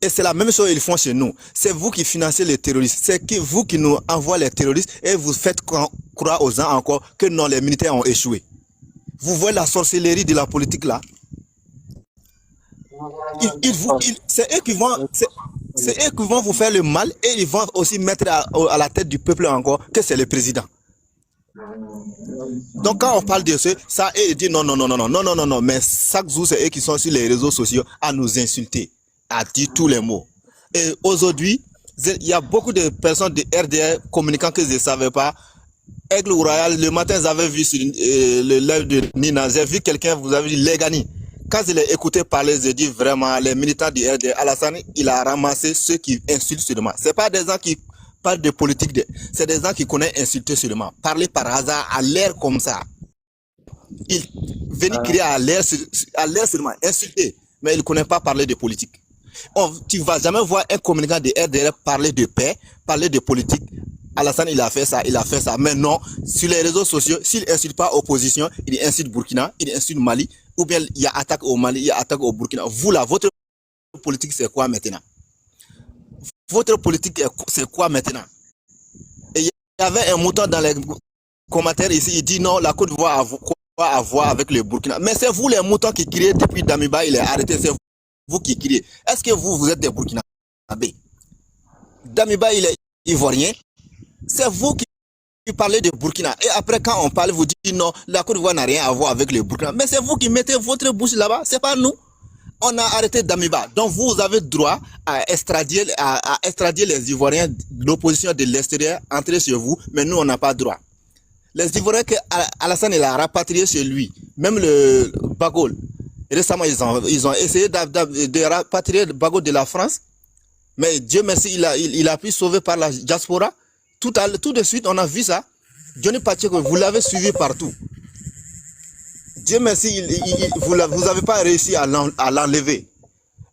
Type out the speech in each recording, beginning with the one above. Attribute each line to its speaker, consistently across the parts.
Speaker 1: Et c'est la même chose qu'ils font chez nous. C'est vous qui financez les terroristes. C'est vous qui nous envoie les terroristes et vous faites croire aux gens encore que non, les militaires ont échoué. Vous voyez la sorcellerie de la politique là. C'est eux qui vont, c'est eux qui vont vous faire le mal et ils vont aussi mettre à la tête du peuple encore que c'est le président. Donc quand on parle de ça, et ils disent non, non, non, non, non, non, non, non, non, mais chaque jour c'est eux qui sont sur les réseaux sociaux à nous insulter, à dire tous les mots. Et aujourd'hui, il y a beaucoup de personnes de RDR communiquant que je ne savais pas. Aigle Royal, le matin, j'avais vu sur le live de Nina, j'ai vu quelqu'un, vous avez dit Legani. Quand je l'ai écouté parler, je dis vraiment, les militants du RDR, Alassane, il a ramassé ceux qui insultent seulement. Ce n'est pas des gens qui parlent de politique, c'est des gens qui connaissent insulter seulement. Parler par hasard à l'air comme ça. Il venait crier à l'air seulement, insulter, mais il ne connaît pas parler de politique. Tu ne vas jamais voir un communicant de RDR parler de paix, parler de politique. Alassane, il a fait ça, mais non, sur les réseaux sociaux, s'il n'insulte pas l'opposition, il insulte Burkina, il insulte Mali, ou bien il y a attaque au Mali, il y a attaque au Burkina. Vous là, votre politique, c'est quoi maintenant? Votre politique, c'est quoi maintenant? Et il y avait un mouton dans les commentaires ici, il dit non, la Côte d'Ivoire a à voir avec le Burkina. Mais c'est vous les moutons qui criez depuis Damiba, il est arrêté, c'est vous qui criez. Est-ce que vous êtes des Burkinabés? Damiba, il est ivoirien. C'est vous qui parlez de Burkina. Et après, quand on parle, vous dites non, la Côte d'Ivoire n'a rien à voir avec le Burkina. Mais c'est vous qui mettez votre bouche là-bas, c'est pas nous. On a arrêté Damiba. Donc vous avez droit à extradier les Ivoiriens de l'opposition de l'extérieur, entrer chez vous, mais nous, on n'a pas droit. Les Ivoiriens que Alassane il a rapatrié chez lui, même le Bagol. Récemment, ils ont essayé de rapatrier le Bagol de la France, mais Dieu merci, il a pu sauver par la diaspora. Tout de suite, on a vu ça. Johnny Pacheco, vous l'avez suivi partout. Dieu merci, vous n'avez pas réussi à l'enlever.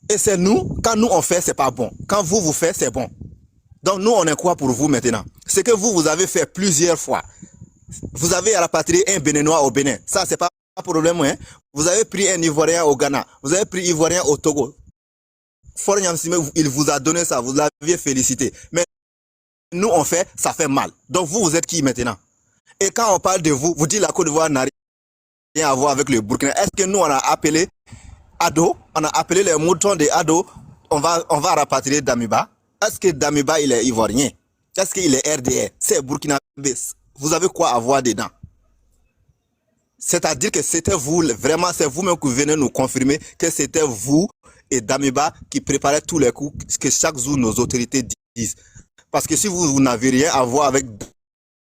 Speaker 1: Et c'est nous, quand nous on fait, c'est pas bon. Quand vous faites, c'est bon. Donc nous, on est quoi pour vous maintenant? C'est que vous avez fait plusieurs fois. Vous avez rapatrié un Béninois au Bénin. Ça, c'est pas un problème. Hein? Vous avez pris un Ivoirien au Ghana. Vous avez pris un Ivoirien au Togo. Fort Nyamsime, il vous a donné ça. Vous l'aviez félicité. Mais nous, on fait, ça fait mal. Donc vous êtes qui maintenant? Et quand on parle de vous, vous dites la Côte d'Ivoire n'a rien à voir avec le Burkina. Est-ce que nous, on a appelé Ado, on a appelé les moutons de Ado, on va rapatrier Damiba? Est-ce que Damiba, il est ivoirien? Est-ce qu'il est RDR? C'est burkinabé. Vous avez quoi à voir dedans? C'est-à-dire que c'était vous, vraiment, c'est vous-même qui venez nous confirmer que c'était vous et Damiba qui préparaient tous les coups que chaque jour nos autorités disent. Parce que si vous n'avez rien à voir avec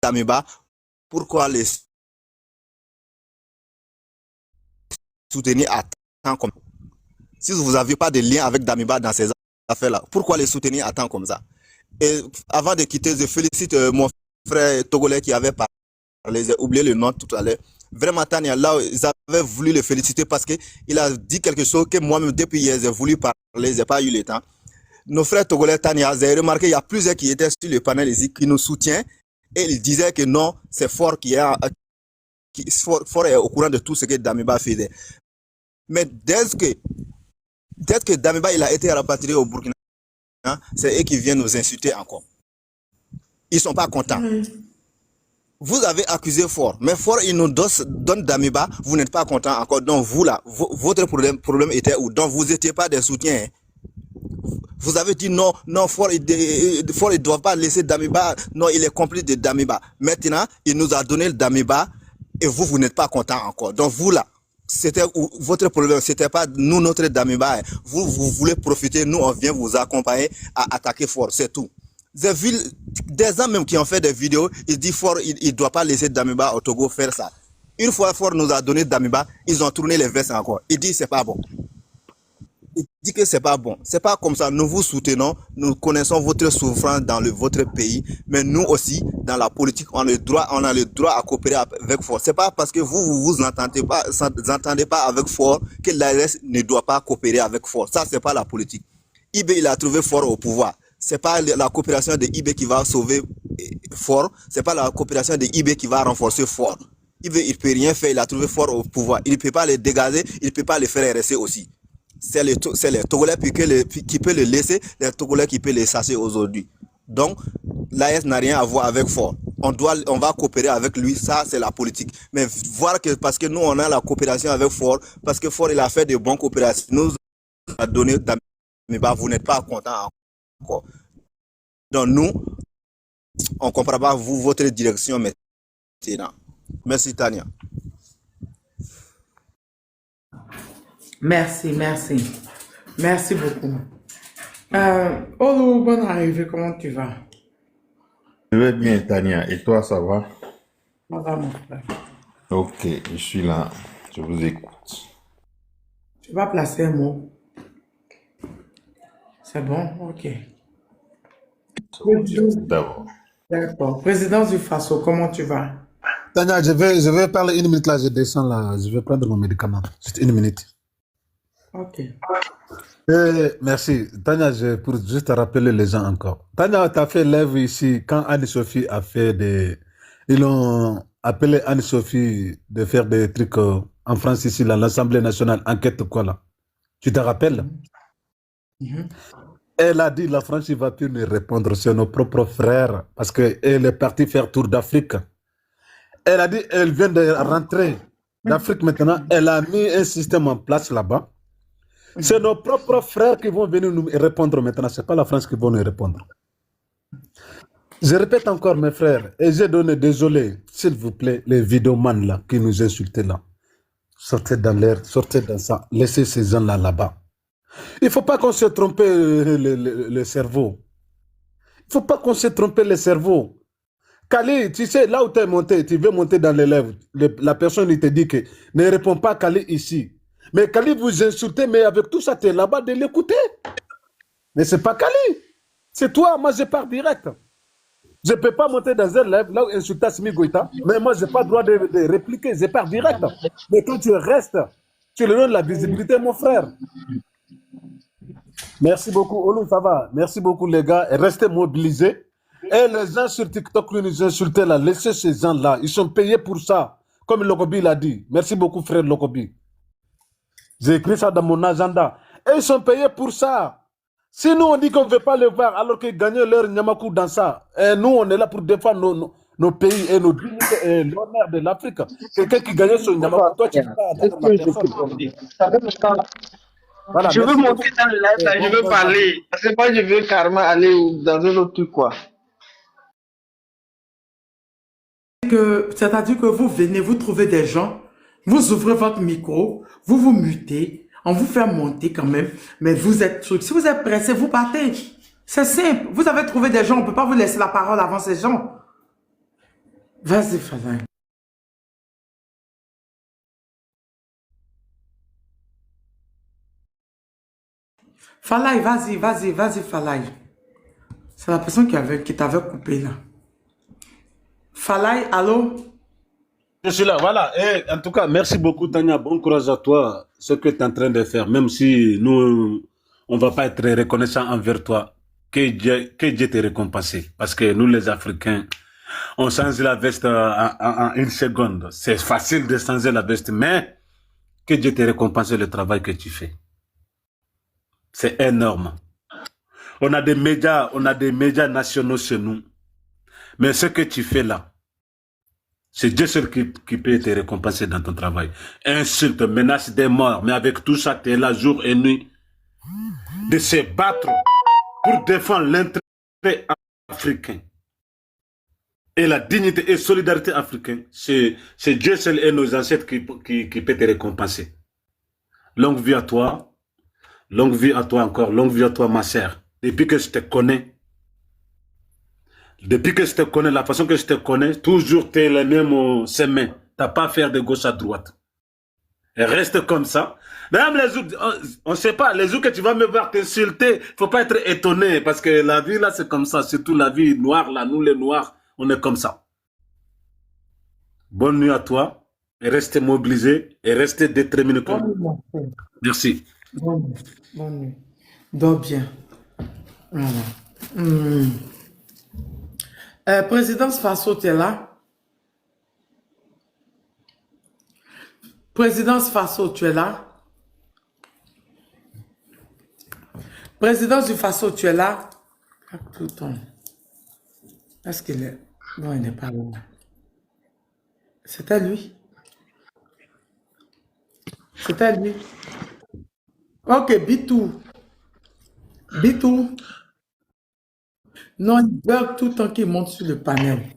Speaker 1: Damiba, pourquoi les soutenir à temps comme ça? Si vous n'avez pas de lien avec Damiba dans ces affaires-là, pourquoi les soutenir à temps comme ça? Et avant de quitter, je félicite mon frère togolais qui avait parlé, j'ai oublié le nom tout à l'heure. Vraiment, Tania, là, ils avaient voulu le féliciter parce qu'il a dit quelque chose que moi-même, depuis hier, j'ai voulu parler, j'ai pas eu le temps. Nos frères togolais, Tania, j'ai remarqué, il y a plusieurs qui étaient sur le panel ici, qui nous soutiennent, et ils disaient que non, c'est Fort Fort est au courant de tout ce que Damiba faisait. Mais dès que Damiba il a été rapatrié au Burkina, c'est eux qui viennent nous insulter encore. Ils ne sont pas contents. Vous avez accusé Fort, mais Fort, il nous donne Damiba, vous n'êtes pas content encore. Donc vous là, votre problème était où? Donc vous n'étiez pas des soutiens. Hein? Vous avez dit non, Fort, il ne doit pas laisser Damiba, non, il est complice de Damiba. Maintenant, il nous a donné le Damiba et vous n'êtes pas content encore. Donc vous là, c'était votre problème, c'était pas nous, notre Damiba. Vous voulez profiter, nous on vient vous accompagner à attaquer Fort, c'est tout. J'ai vu des gens même qui ont fait des vidéos, ils disent Fort, il ne doit pas laisser Damiba au Togo faire ça. Une fois Fort nous a donné Damiba, ils ont tourné les vestes encore. Ils disent c'est pas bon. Ils disent que c'est pas bon. C'est pas comme ça. Nous vous soutenons, nous connaissons votre souffrance dans votre pays, mais nous aussi, dans la politique, on a le droit à coopérer avec Fort. C'est pas parce que vous entendez pas avec Fort que l'ARS ne doit pas coopérer avec Fort. Ça, c'est pas la politique. IB, il a trouvé Fort au pouvoir. C'est pas la coopération de IB qui va sauver Fort. C'est pas la coopération de IB qui va renforcer Fort. IB, il peut rien faire. Il a trouvé Fort au pouvoir. Il ne peut pas les dégager. Il ne peut pas les faire rester aussi. c'est les Togolais qui peuvent le laisser, les Togolais qui peuvent les chasser aujourd'hui. Donc, l'AES n'a rien à voir avec Ford. On va coopérer avec lui, ça c'est la politique. Mais voir que parce que nous on a la coopération avec Ford, parce que Ford il a fait de bonnes coopérations, nous a donné, mais bah, vous n'êtes pas content encore. Donc nous, on ne comprend pas votre direction maintenant. Merci Tania.
Speaker 2: Merci, merci. Merci beaucoup. Olo, bonne arrivée, comment tu vas?
Speaker 3: Je vais bien, Tania. Et toi, ça va?
Speaker 2: Ça va, mon frère.
Speaker 3: Ok, je suis là. Je vous écoute.
Speaker 2: Tu vas placer un mot. C'est bon? Ok.
Speaker 3: D'abord.
Speaker 2: D'accord. Présidence du Faso, comment tu vas?
Speaker 4: Tania, je vais parler une minute là, je descends là, je vais prendre mon médicament. Juste une minute.
Speaker 2: Ok.
Speaker 4: Merci. Tania, pour juste rappeler les gens encore. Tania, tu as fait l'œuvre ici quand Anne-Sophie a fait des. Ils ont appelé Anne-Sophie de faire des trucs en France ici, là, l'Assemblée nationale, enquête quoi là. Tu te rappelles? Elle a dit la France ne va plus nous répondre, c'est nos propres frères, parce qu'elle est partie faire tour d'Afrique. Elle a dit, elle vient de rentrer d'Afrique maintenant, elle a mis un système en place là-bas. C'est nos propres frères qui vont venir nous répondre maintenant, ce n'est pas la France qui va nous répondre. Je répète encore mes frères, et j'ai donné, désolé, s'il vous plaît, les vidéomans là, qui nous insultaient là, sortez dans l'air, sortez dans ça, laissez ces gens là-bas. Il ne faut pas qu'on se trompe le cerveau. Il ne faut pas qu'on se trompe le cerveau. Kali, tu sais, là où tu es monté, tu veux monter dans les lèvres. La personne, il te dit que ne réponds pas Kali ici. Mais Kali vous insultez, mais avec tout ça, tu es là-bas de l'écouter. Mais ce n'est pas Kali. C'est toi, moi je pars direct. Je ne peux pas monter dans un live là où insulter Assimi Goïta, mais moi je n'ai pas le droit de répliquer, je pars direct. Mais quand tu restes, tu leur donnes la visibilité, mon frère. Merci beaucoup, Olou, ça va. Merci beaucoup, les gars. Restez mobilisés. Et les gens sur TikTok qui nous insultaient là, laissez ces gens-là. Ils sont payés pour ça. Comme Lokobi l'a dit. Merci beaucoup, frère Lokobi. J'ai écrit ça dans mon agenda. Et ils sont payés pour ça. Si nous, on dit qu'on ne veut pas le voir, alors qu'ils gagnent leur Nyamakou dans ça, et nous, on est là pour défendre nos pays et nos dignités et l'honneur de l'Afrique. Quelqu'un qui gagne son Nyamakou, toi, tu ne peux pas attendre la personne.
Speaker 5: Voilà, je veux monter dans le live, là, je veux parler. C'est pas je veux carrément aller dans un autre truc, quoi.
Speaker 2: C'est-à-dire que vous venez, vous trouvez des gens, vous ouvrez votre micro, vous vous mutez, on vous fait monter quand même, mais vous êtes truc. Si vous êtes pressé, vous partez. C'est simple. Vous avez trouvé des gens, on ne peut pas vous laisser la parole avant ces gens. Vas-y, Falaï. Falaï, vas-y, Falaï. C'est la personne qui t'avait coupé là. Falaï, allô?
Speaker 4: Je suis là, voilà. Et en tout cas, merci beaucoup, Tania. Bon courage à toi, ce que tu es en train de faire. Même si nous, on ne va pas être reconnaissant envers toi, que Dieu te récompense. Parce que nous, les Africains, on change la veste en une seconde. C'est facile de changer la veste, mais que Dieu te récompense le travail que tu fais. C'est énorme. On a des médias nationaux chez nous. Mais ce que tu fais là, c'est Dieu seul qui peut te récompenser dans ton travail. Insulte, menace des morts, mais avec tout ça, tu es là jour et nuit de se battre pour défendre l'intérêt africain et la dignité et solidarité africaine. C'est Dieu seul et nos ancêtres qui peut te récompenser. Longue vie à toi encore, longue vie à toi ma sœur. Depuis que je te connais, la façon que je te connais, toujours tu es le même chemin. Tu n'as pas à faire de gauche à droite. Et reste comme ça. Même les jours, on ne sait pas, les jours que tu vas me voir t'insulter, il ne faut pas être étonné, parce que la vie là, c'est comme ça. Surtout la vie noire là, nous les noirs, on est comme ça. Bonne nuit à toi, et restez mobilisés, et restez déterminés. Merci.
Speaker 2: Bonne nuit. Dors bien. Voilà. Présidence Faso, tu es là? Présidence Faso, tu es là? Président du Faso, tu es là? Tout le temps. Est-ce qu'il est? Non, il n'est pas là. C'était lui. C'était lui. Ok, Bitou. Bitou. Non, il bug tout le temps qu'il monte sur le panel.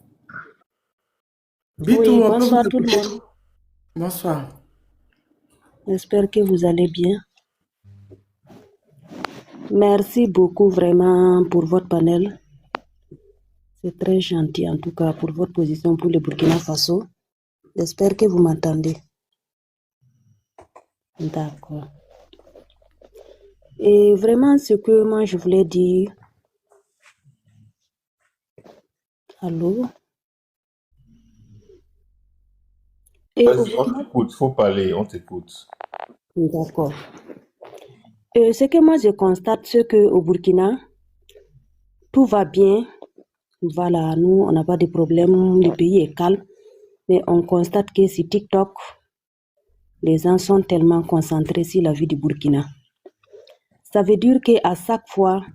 Speaker 2: Bitou,
Speaker 6: Oui,
Speaker 2: on peut
Speaker 6: bonsoir
Speaker 2: vous
Speaker 6: tout le
Speaker 2: écouter?
Speaker 6: monde.
Speaker 2: Bonsoir.
Speaker 6: J'espère que vous allez bien. Merci beaucoup vraiment pour votre panel. C'est très gentil en tout cas pour votre position pour le Burkina Faso. J'espère que vous m'entendez. D'accord. Et vraiment ce que moi je voulais dire. Allô? Et au
Speaker 3: Vas-y, on
Speaker 6: Burkina.
Speaker 3: t'écoute, faut parler, on t'écoute.
Speaker 6: D'accord. Ce que moi je constate, c'est qu'au Burkina, tout va bien. Voilà, nous, on n'a pas de problème, le pays est calme. Mais on constate que sur TikTok, les gens sont tellement concentrés sur la vie du Burkina. Ça veut dire qu'à chaque fois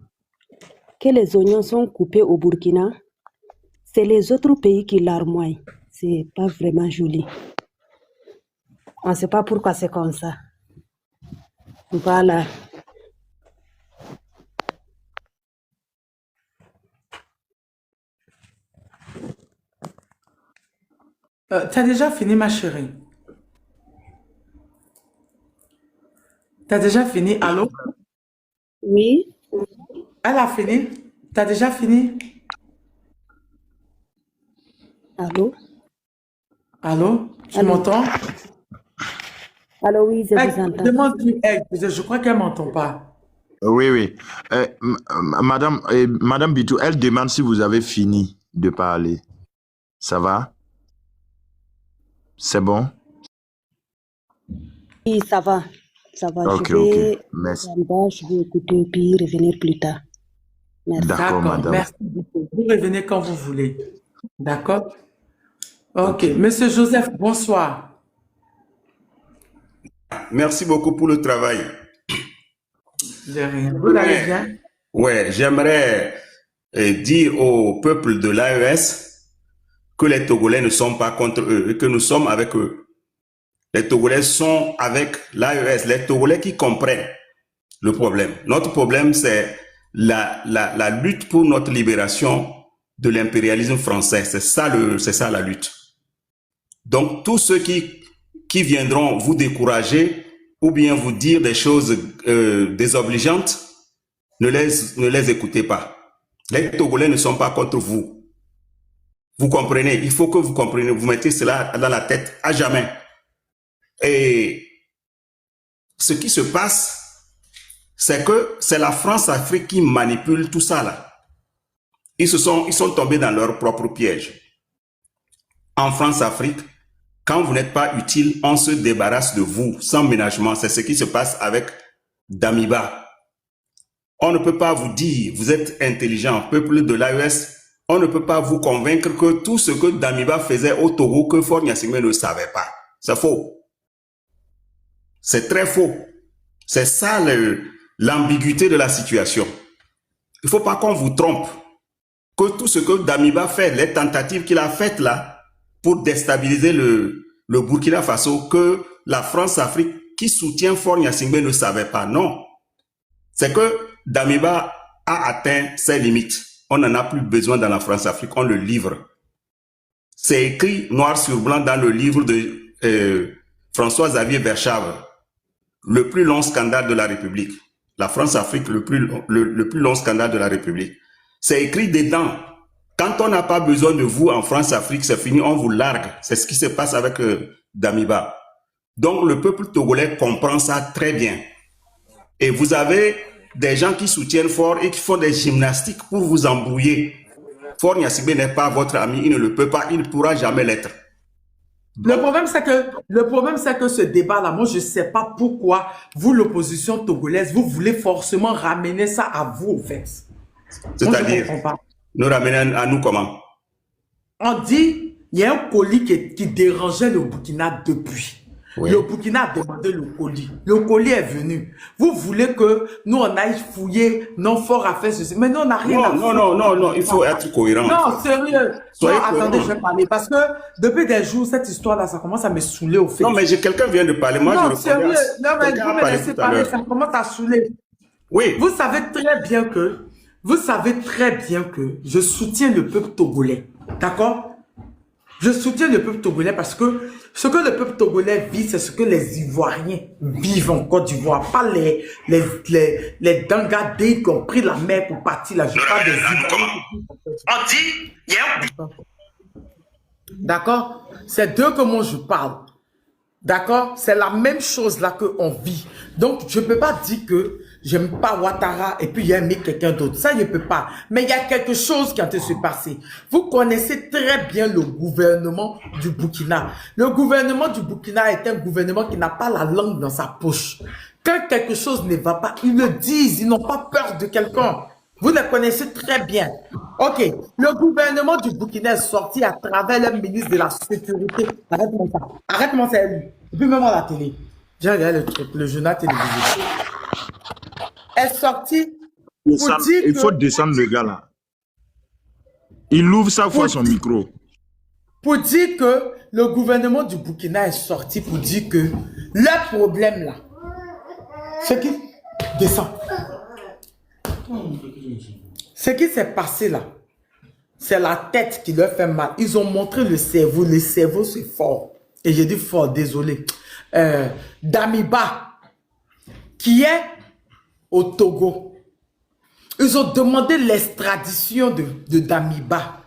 Speaker 6: que les oignons sont coupés au Burkina, c'est les autres pays qui larmoient. C'est pas vraiment joli. On ne sait pas pourquoi c'est comme ça. Voilà.
Speaker 2: T'as déjà fini, ma chérie? T'as déjà fini? Allô?
Speaker 6: Oui,
Speaker 2: Elle a fini? T'as déjà fini?
Speaker 6: allô?
Speaker 2: Allô? Tu
Speaker 6: Allô?
Speaker 2: m'entends?
Speaker 6: Allô, oui, je
Speaker 2: Hey,
Speaker 6: vous entends.
Speaker 2: demande-lui, hey, je crois qu'elle ne m'entend pas.
Speaker 7: Oui, oui. Madame Bitou, elle demande si vous avez fini de parler. Ça va? C'est bon?
Speaker 6: Oui, ça va. Ça va.
Speaker 7: Ok,
Speaker 6: Je
Speaker 7: ok.
Speaker 6: vais,
Speaker 7: Merci.
Speaker 6: je vais écouter puis revenir plus tard. Merci.
Speaker 7: D'accord,
Speaker 2: D'accord,
Speaker 7: madame.
Speaker 2: merci beaucoup. Vous revenez quand vous voulez. D'accord? Ok.
Speaker 7: Ok.
Speaker 2: Monsieur Joseph, bonsoir.
Speaker 8: Merci beaucoup pour le travail.
Speaker 2: De rien. Vous allez bien?
Speaker 8: Ouais, j'aimerais dire au peuple de l'AES que les Togolais ne sont pas contre eux et que nous sommes avec eux. Les Togolais sont avec l'AES, les Togolais qui comprennent le problème. Notre problème, c'est la lutte pour notre libération de l'impérialisme français. C'est ça la lutte. Donc, tous ceux qui viendront vous décourager ou bien vous dire des choses désobligeantes, ne les écoutez pas. Les Togolais ne sont pas contre vous. Vous comprenez? Il faut que vous compreniez, vous mettez cela dans la tête à jamais. Et ce qui se passe, c'est que c'est la France-Afrique qui manipule tout ça là. Ils sont tombés dans leur propre piège. En France-Afrique, quand vous n'êtes pas utile, on se débarrasse de vous sans ménagement. C'est ce qui se passe avec Damiba. On ne peut pas vous dire, vous êtes intelligent, peuple de l'AES, on ne peut pas vous convaincre que tout ce que Damiba faisait au Togo, que Faure Gnassingbé ne savait pas. C'est faux. C'est très faux. C'est ça l'ambiguïté de la situation. Il ne faut pas qu'on vous trompe. Que tout ce que Damiba fait, les tentatives qu'il a faites là, pour déstabiliser le Burkina Faso, que la France-Afrique qui soutient Faure Gnassingbé ne savait pas. Non. C'est que Damiba a atteint ses limites. On n'en a plus besoin dans la France-Afrique, on le livre. C'est écrit noir sur blanc dans le livre de François-Xavier Verschave, le plus long scandale de la République. La France-Afrique, le plus long scandale de la République. C'est écrit dedans. Quand on n'a pas besoin de vous en France-Afrique, c'est fini, on vous largue. C'est ce qui se passe avec Damiba. Donc le peuple togolais comprend ça très bien. Et vous avez des gens qui soutiennent Faure et qui font des gymnastiques pour vous embrouiller. Faure Gnassingbé n'est pas votre ami, il ne le peut pas, il ne pourra jamais l'être.
Speaker 2: Le problème, c'est que ce débat-là, moi, je ne sais pas pourquoi vous, l'opposition togolaise, vous voulez forcément ramener ça à vous, au fait.
Speaker 8: C'est-à-dire, nous ramener à nous comment?
Speaker 2: On dit, il y a un colis qui dérangeait le Burkina depuis.
Speaker 8: Oui.
Speaker 2: Le Burkina a demandé le colis. Le colis est venu. Vous voulez que nous, on aille fouiller nos forts à faire ceci. Mais nous, on n'a rien à fouiller.
Speaker 8: Non, il faut être cohérent.
Speaker 2: Non, sérieux.
Speaker 8: Soyez
Speaker 2: Non, attendez,
Speaker 8: cohérent.
Speaker 2: je vais parler. Parce que depuis des jours, cette histoire-là, ça commence à me saouler au fait.
Speaker 8: Non, mais quelqu'un vient de parler. Moi,
Speaker 2: Non,
Speaker 8: je
Speaker 2: sérieux.
Speaker 8: répondais
Speaker 2: Non, mais
Speaker 8: quelqu'un
Speaker 2: vous
Speaker 8: a
Speaker 2: me
Speaker 8: parlé
Speaker 2: laissez
Speaker 8: tout à
Speaker 2: parler,
Speaker 8: l'heure.
Speaker 2: ça commence à saouler.
Speaker 8: Oui.
Speaker 2: Vous savez très bien que je soutiens le peuple togolais. D'accord? Je soutiens le peuple togolais parce que ce que le peuple togolais vit, c'est ce que les Ivoiriens vivent en Côte d'Ivoire. Pas les dangadés qui ont pris la mer pour partir là. Je parle des Ivoiriens.
Speaker 9: On dit, il y a un...
Speaker 2: D'accord? C'est d'eux que moi je parle. D'accord? C'est la même chose là qu'on vit. Donc, je ne peux pas dire que j'aime pas Ouattara et puis il y a aimé quelqu'un d'autre. Ça, je ne peux pas. Mais il y a quelque chose qui est en train de se passer. Vous connaissez très bien le gouvernement du Burkina. Le gouvernement du Burkina est un gouvernement qui n'a pas la langue dans sa poche. Quand quelque chose ne va pas, ils le disent. Ils n'ont pas peur de quelqu'un. Vous le connaissez très bien. Ok, le gouvernement du Burkina est sorti à travers le ministre de la Sécurité. Arrête-moi ça. Arrête-moi ça, lui. Et puis même à la télé. J'ai regardé le truc, le journal télévisé. Est sorti pour dire
Speaker 7: Il faut descendre le gars là. Il ouvre sa fois son micro.
Speaker 2: Pour dire que le gouvernement du Burkina est sorti pour dire que le problème là, c'est qui descend. Ce qui s'est passé là, c'est la tête qui leur fait mal. Ils ont montré le cerveau c'est fort. Et j'ai dit fort, désolé. Damiba, qui est au Togo. Ils ont demandé l'extradition de Damiba.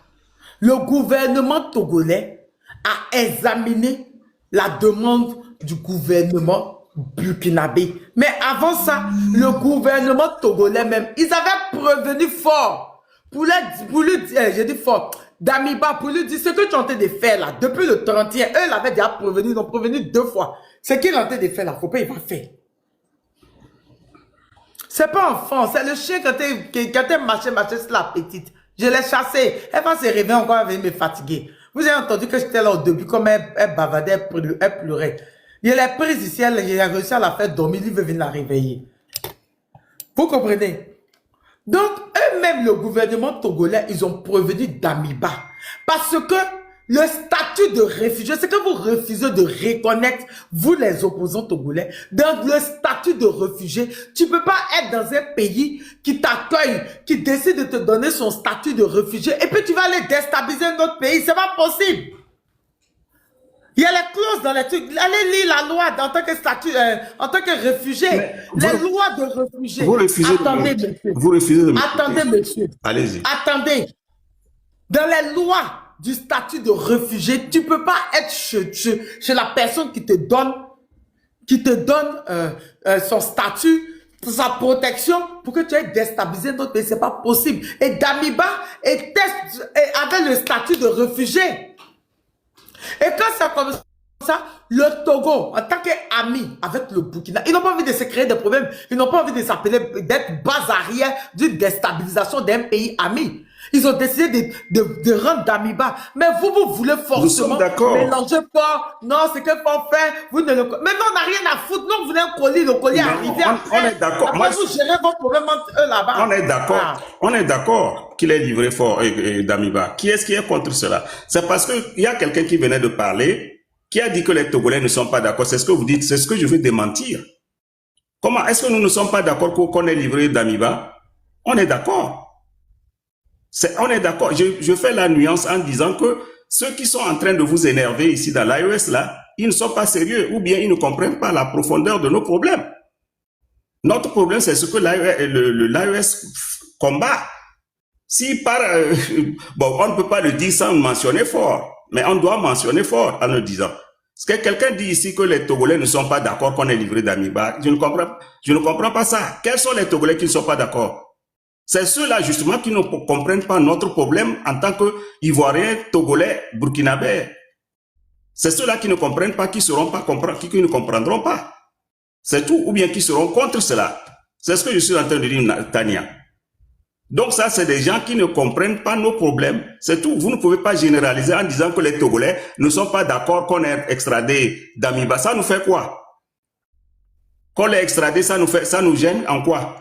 Speaker 2: Le gouvernement togolais a examiné la demande du gouvernement burkinabé. Mais avant ça, le gouvernement togolais même, ils avaient prévenu fort pour lui dire, j'ai dit fort, Damiba, pour lui dire ce que tu es en train de faire là, depuis le 31, eux l'avaient déjà prévenu, ils ont prévenu 2 fois. Ce qu'il est en train de faire là, faut pas, il va faire. C'est pas enfant, c'est le chien quand t'es marché sur la petite. Je l'ai chassé, elle va se réveiller encore, elle va me fatiguer. Vous avez entendu que j'étais là au début, comme elle bavardait, elle pleurait. Il est prise ici, il a réussi à la faire dormir, il veut venir la réveiller. Vous comprenez? Donc, eux-mêmes, le gouvernement togolais, ils ont prévenu Damiba. Parce que le statut de réfugié, c'est que vous refusez de reconnaître, vous les opposants togolais, dans le statut de réfugié, tu ne peux pas être dans un pays qui t'accueille, qui décide de te donner son statut de réfugié, et puis tu vas aller déstabiliser un autre pays, c'est pas possible. Il y a les clauses dans les trucs. Allez lire la loi en tant que statut, en tant que réfugié. Les lois de réfugiés.
Speaker 8: Vous refusez
Speaker 2: Attendez, monsieur.
Speaker 8: Vous refusez de
Speaker 2: Attendez, monsieur.
Speaker 8: Allez-y.
Speaker 2: Attendez. Dans les lois du statut de réfugié, tu ne peux pas être chez la personne qui te donne son statut, sa protection, pour que tu aies déstabilisé notre pays. Ce n'est pas possible. Et Damiba avait le statut de réfugié. Et quand c'est comme ça, le Togo, en tant qu'ami avec le Burkina, ils n'ont pas envie de se créer des problèmes. Ils n'ont pas envie de s'appeler, d'être base arrière d'une déstabilisation d'un pays ami. Ils ont décidé de rendre Damiba. Mais vous voulez forcément mélanger fort. Non, c'est que faut faire. Vous ne le... Mais non, on n'a rien à foutre. Non, vous voulez un colis, le colis arrivé.
Speaker 8: On est d'accord.
Speaker 2: Après, vous gérez vos problèmes entre eux là-bas.
Speaker 8: On est d'accord. Ah. On est d'accord qu'il est livré fort, Damiba. Qui est-ce qui est contre cela? C'est parce qu'il y a quelqu'un qui venait de parler, qui a dit que les Togolais ne sont pas d'accord. C'est ce que vous dites. C'est ce que je veux démentir. Comment? Est-ce que nous ne sommes pas d'accord qu'on ait livré Damiba? On est d'accord. On est d'accord. Je fais la nuance en disant que ceux qui sont en train de vous énerver ici dans l'AES là, ils ne sont pas sérieux ou bien ils ne comprennent pas la profondeur de nos problèmes. Notre problème, c'est ce que l'AES combat. Si bon, on ne peut pas le dire sans mentionner fort, mais on doit mentionner fort en le disant. Parce que quelqu'un dit ici que les Togolais ne sont pas d'accord qu'on ait livré Damiba. Je ne comprends pas ça. Quels sont les Togolais qui ne sont pas d'accord? C'est ceux-là, justement, qui ne comprennent pas notre problème en tant qu'Ivoiriens, Togolais, Burkinabés. C'est ceux-là qui ne comprennent pas, qui ne comprendront pas. C'est tout, ou bien qui seront contre cela. C'est ce que je suis en train de dire, Tania. Donc ça, c'est des gens qui ne comprennent pas nos problèmes. C'est tout. Vous ne pouvez pas généraliser en disant que les Togolais ne sont pas d'accord qu'on ait extradé Damiba. Ça nous fait quoi? Qu'on l'ait extradé, ça nous gêne en quoi?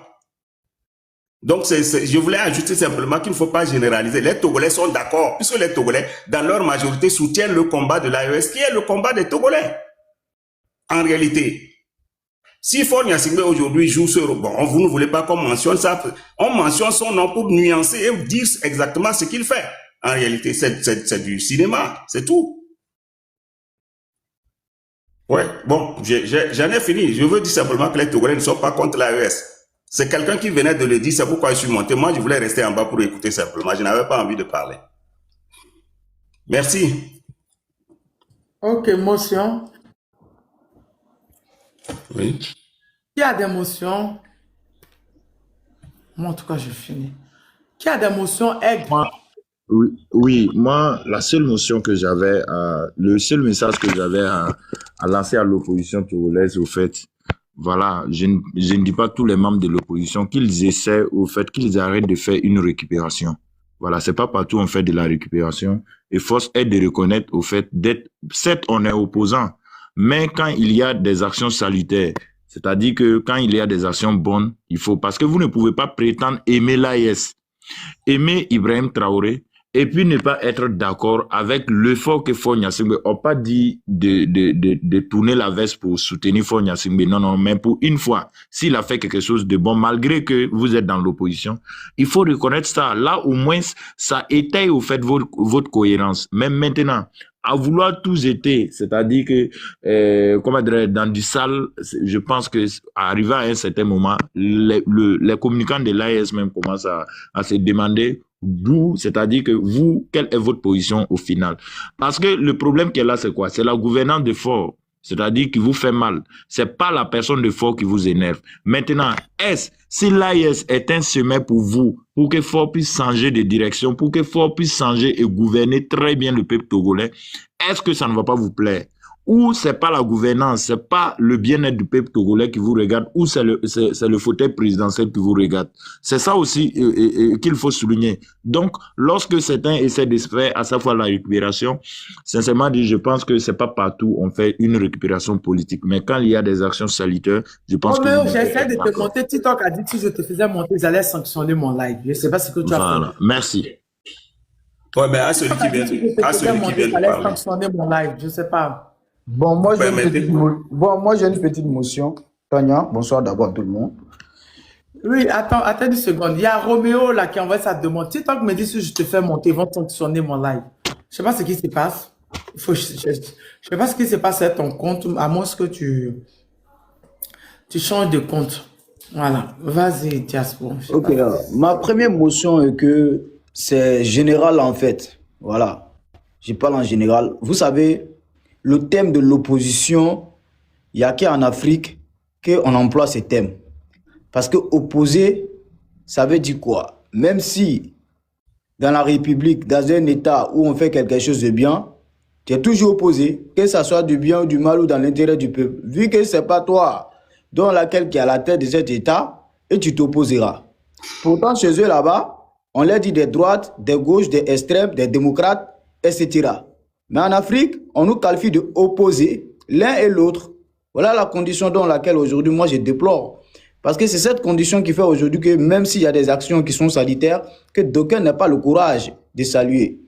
Speaker 8: Donc, je voulais ajouter simplement qu'il ne faut pas généraliser. Les Togolais sont d'accord, puisque les Togolais, dans leur majorité, soutiennent le combat de l'AES, qui est le combat des Togolais. En réalité, si Faure Gnassingbé aujourd'hui joue ce rôle, bon, vous ne voulez pas qu'on mentionne ça, on mentionne son nom pour nuancer et dire exactement ce qu'il fait. En réalité, c'est du cinéma, c'est tout. Ouais, bon, j'en ai fini. Je veux dire simplement que les Togolais ne sont pas contre l'AES. C'est quelqu'un qui venait de le dire, c'est pourquoi je suis monté. Moi, je voulais rester en bas pour écouter simplement. Je n'avais pas envie de parler. Merci.
Speaker 2: Ok, motion.
Speaker 8: Oui.
Speaker 2: Qui a des motions? Moi, en tout cas, je finis. Qui a des motions?
Speaker 7: Oui, moi, la seule motion que j'avais, le seul message que j'avais à lancer à l'opposition togolaise, au fait, voilà, je ne dis pas tous les membres de l'opposition qu'ils essaient, au fait, qu'ils arrêtent de faire une récupération. Voilà, c'est pas partout on fait de la récupération. Et force est de reconnaître, au fait, certes, on est opposant, mais quand il y a des actions salutaires, c'est-à-dire que quand il y a des actions bonnes, il faut, parce que vous ne pouvez pas prétendre aimer l'AES, aimer Ibrahim Traoré, et puis ne pas être d'accord avec l'effort que Faure Gnassingbé. On n'a pas dit de tourner la veste pour soutenir Faure Gnassingbé. Non, non, mais pour une fois, s'il a fait quelque chose de bon, malgré que vous êtes dans l'opposition, il faut reconnaître ça. Là, au moins, ça étaye au fait votre cohérence. Même maintenant, à vouloir tous éter, c'est-à-dire que, comment dire, dans du sale, je pense que arrivé à un certain moment, les communicants de l'AES même commencent à se demander d'où, c'est-à-dire que vous, quelle est votre position au final? Parce que le problème qui est là, c'est quoi? C'est la gouvernance de Faure, c'est-à-dire qui vous fait mal. C'est pas la personne de Faure qui vous énerve. Maintenant, si l'AES est un sommet pour vous, pour que Faure puisse changer de direction, pour que Faure puisse changer et gouverner très bien le peuple togolais, est-ce que ça ne va pas vous plaire? Ou c'est pas la gouvernance, c'est pas le bien-être du peuple togolais qui vous regarde, ou c'est le fauteuil présidentiel qui vous regarde. C'est ça aussi qu'il faut souligner. Donc, lorsque certains essaient de se faire à chaque fois la récupération, sincèrement dit, je pense que c'est pas partout on fait une récupération politique. Mais quand il y a des actions salutaires, je pense que...
Speaker 2: J'essaie de te monter. TikTok a dit que si je te faisais monter, ils allaient sanctionner mon live. Je sais pas ce que tu as fait.
Speaker 7: Merci.
Speaker 8: Ouais, mais à celui qui vient de parler.
Speaker 2: Sanctionner mon live, je sais pas.
Speaker 10: Bon, moi, j'ai une petite motion. Tania, bonsoir d'abord tout le monde.
Speaker 2: Oui, attends une seconde. Il y a Roméo là qui envoie sa demande. TikTok me dit si je te fais monter, ils vont sanctionner mon live. Je sais pas ce qui se passe. Je sais pas ce qui se passe avec ton compte, à moins que tu changes de compte. Voilà. Vas-y, Diaspora.
Speaker 10: Ok, ma première motion est que c'est général en fait. Voilà. Je parle en général. Vous savez, le thème de l'opposition, il n'y a qu'en Afrique qu'on emploie ce thème. Parce que opposer, ça veut dire quoi? Même si dans la République, dans un État où on fait quelque chose de bien, tu es toujours opposé, que ce soit du bien ou du mal ou dans l'intérêt du peuple. Vu que ce n'est pas toi dans laquelle qui est à la tête de cet État, et tu t'opposeras. Pourtant, chez eux là-bas, on leur dit des droites, des gauches, des extrêmes, des démocrates, etc. Mais en Afrique, on nous qualifie de opposer l'un et l'autre. Voilà la condition dans laquelle aujourd'hui, moi, je déplore. Parce que c'est cette condition qui fait aujourd'hui que même s'il y a des actions qui sont salutaires, que d'aucuns n'ont pas le courage de saluer.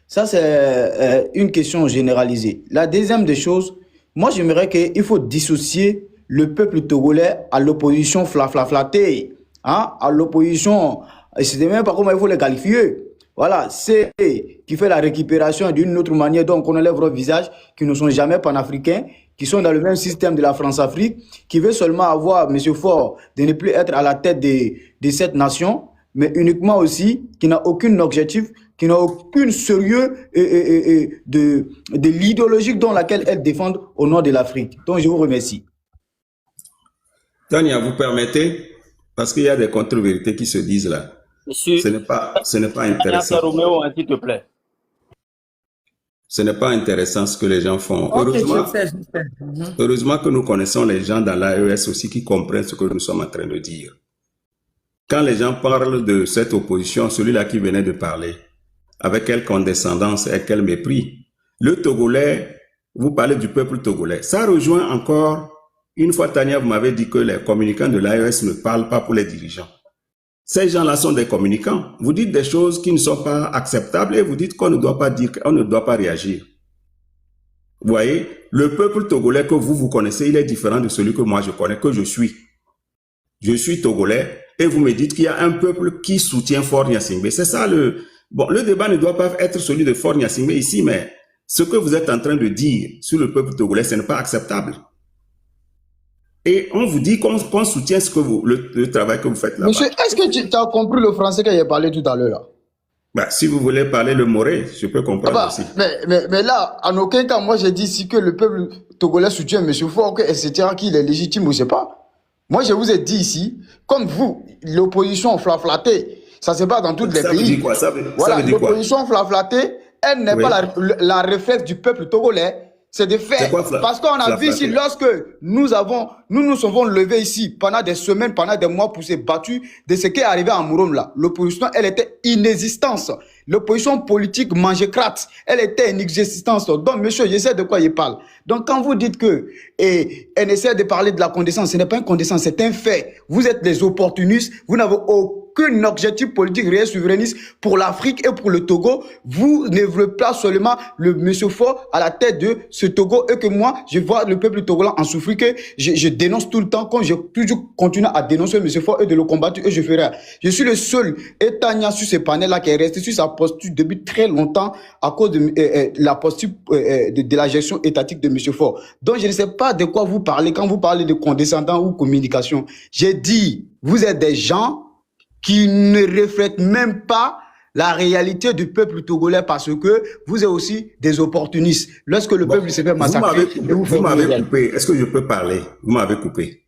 Speaker 10: Ça, c'est une question généralisée. La deuxième des choses, moi, j'aimerais qu'il faut dissocier le peuple togolais à l'opposition flatée. Hein? À l'opposition, je ne sais même pas comment il faut les qualifier. Voilà, c'est qui fait la récupération d'une autre manière, donc on enlève leur visage, qui ne sont jamais panafricains, qui sont dans le même système de la France-Afrique, qui veut seulement avoir M. Faure de ne plus être à la tête de cette nation, mais uniquement aussi qui n'a aucun objectif, qui n'a aucun sérieux de l'idéologie dans laquelle elle défend au nom de l'Afrique. Donc je vous remercie.
Speaker 8: Tania, vous permettez, parce qu'il y a des contre-vérités qui se disent là.
Speaker 11: Monsieur,
Speaker 8: ce n'est pas intéressant.
Speaker 11: Roméo, s'il te plaît.
Speaker 8: Ce n'est pas intéressant ce que les gens font.
Speaker 2: Okay,
Speaker 8: heureusement que nous connaissons les gens dans l'AES aussi qui comprennent ce que nous sommes en train de dire. quand les gens parlent de cette opposition, celui-là qui venait de parler, avec quelle condescendance et quel mépris. Le Togolais, vous parlez du peuple togolais. Ça rejoint encore, une fois Tania, vous m'avez dit que les communicants de l'AES ne parlent pas pour les dirigeants. Ces gens-là sont des communicants. Vous dites des choses qui ne sont pas acceptables et vous dites qu'on ne doit pas dire, qu'on ne doit pas réagir. Vous voyez, le peuple togolais que vous connaissez, il est différent de celui que moi je connais, que je suis. Je suis togolais et vous me dites qu'il y a un peuple qui soutient Faure Gnassingbé. C'est ça le... Bon, le débat ne doit pas être celui de Faure Gnassingbé ici, mais ce que vous êtes en train de dire sur le peuple togolais, ce n'est pas acceptable. Et on vous dit qu'on soutient ce que le travail que vous faites là-bas.
Speaker 10: Monsieur, est-ce que tu as compris le français que j'ai parlé tout à l'heure là?
Speaker 8: Bah, si vous voulez parler le moré, je peux comprendre aussi.
Speaker 10: Mais là, en aucun cas, moi j'ai dit ici que le peuple togolais soutient M. Faure, etc., qu'il est légitime ou je sais pas. Moi je vous ai dit ici, comme vous, l'opposition flaflatée, ça se passe dans tous les pays. Ça veut dire quoi? Voilà, l'opposition flaflatée, elle n'est pas la réflexe du peuple togolais. C'est des faits. Parce qu'on a vu ici, lorsque nous nous sommes levés ici pendant des semaines, pendant des mois pour se battre de ce qui est arrivé à Mourom là. L'opposition, elle était inexistence. L'opposition politique mangeait-crate. Elle était inexistence. Donc, monsieur, je sais de quoi il parle. Donc, quand vous dites que, elle essaie de parler de la condescendance, ce n'est pas une condescendance, c'est un fait. Vous êtes des opportunistes. Vous n'avez aucun objectif politique réel souverainiste pour l'Afrique et pour le Togo. Vous ne voulez pas seulement le monsieur Faure à la tête de ce Togo et que moi, je vois le peuple togolais en souffrir, que je dénonce tout le temps, quand je toujours continue à dénoncer monsieur Faure et de le combattre et je ferai. Je suis le seul étagnant sur ce panel-là qui est resté sur sa posture depuis très longtemps à cause de la posture de la gestion étatique de monsieur Faure. Donc, je ne sais pas de quoi vous parlez quand vous parlez de condescendant ou communication. J'ai dit, vous êtes des gens qui ne reflètent même pas la réalité du peuple togolais parce que vous êtes aussi des opportunistes. Lorsque le peuple se fait massacrer,
Speaker 8: vous m'avez coupé. Est-ce que je peux parler? Vous m'avez coupé.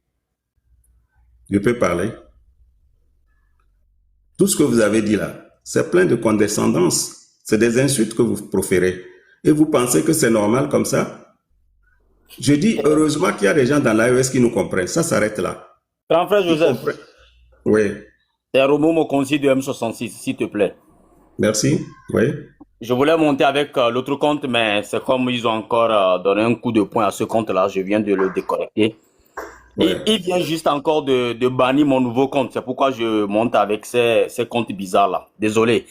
Speaker 8: Je peux parler? Tout ce que vous avez dit là, c'est plein de condescendance. C'est des insultes que vous proférez. Et vous pensez que c'est normal comme ça? Je dis heureusement qu'il y a des gens dans l'AES qui nous comprennent. Ça s'arrête là.
Speaker 11: Grand frère Joseph.
Speaker 8: Oui.
Speaker 11: C'est Romo Mokonzi de M66, s'il te plaît.
Speaker 8: Merci. Oui.
Speaker 11: Je voulais monter avec l'autre compte, mais c'est comme ils ont encore donné un coup de poing à ce compte-là. Je viens de le déconnecter. Et il vient juste encore de bannir mon nouveau compte. C'est pourquoi je monte avec ces comptes bizarres-là. Désolé.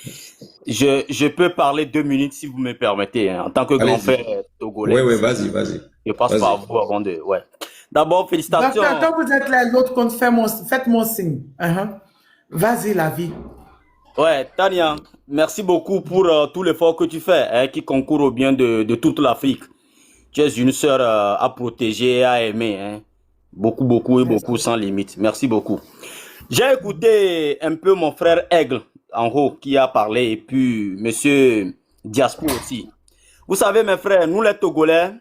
Speaker 11: Je peux parler 2 minutes si vous me permettez, hein, en tant que grand frère togolais.
Speaker 8: Oui, vas-y.
Speaker 11: Je passe par vous avant de... Ouais. D'abord, félicitations.
Speaker 2: Quand vous êtes là, l'autre compte, faites mon signe. Vas-y, la vie.
Speaker 11: Ouais, Tania, merci beaucoup pour tout l'effort que tu fais, hein, qui concourt au bien de toute l'Afrique. Tu es une sœur à protéger et à aimer. Hein. Beaucoup et beaucoup sans limite. Merci beaucoup. J'ai écouté un peu mon frère Aigle en haut qui a parlé et puis monsieur Diaspo aussi. Vous savez mes frères, nous les Togolais,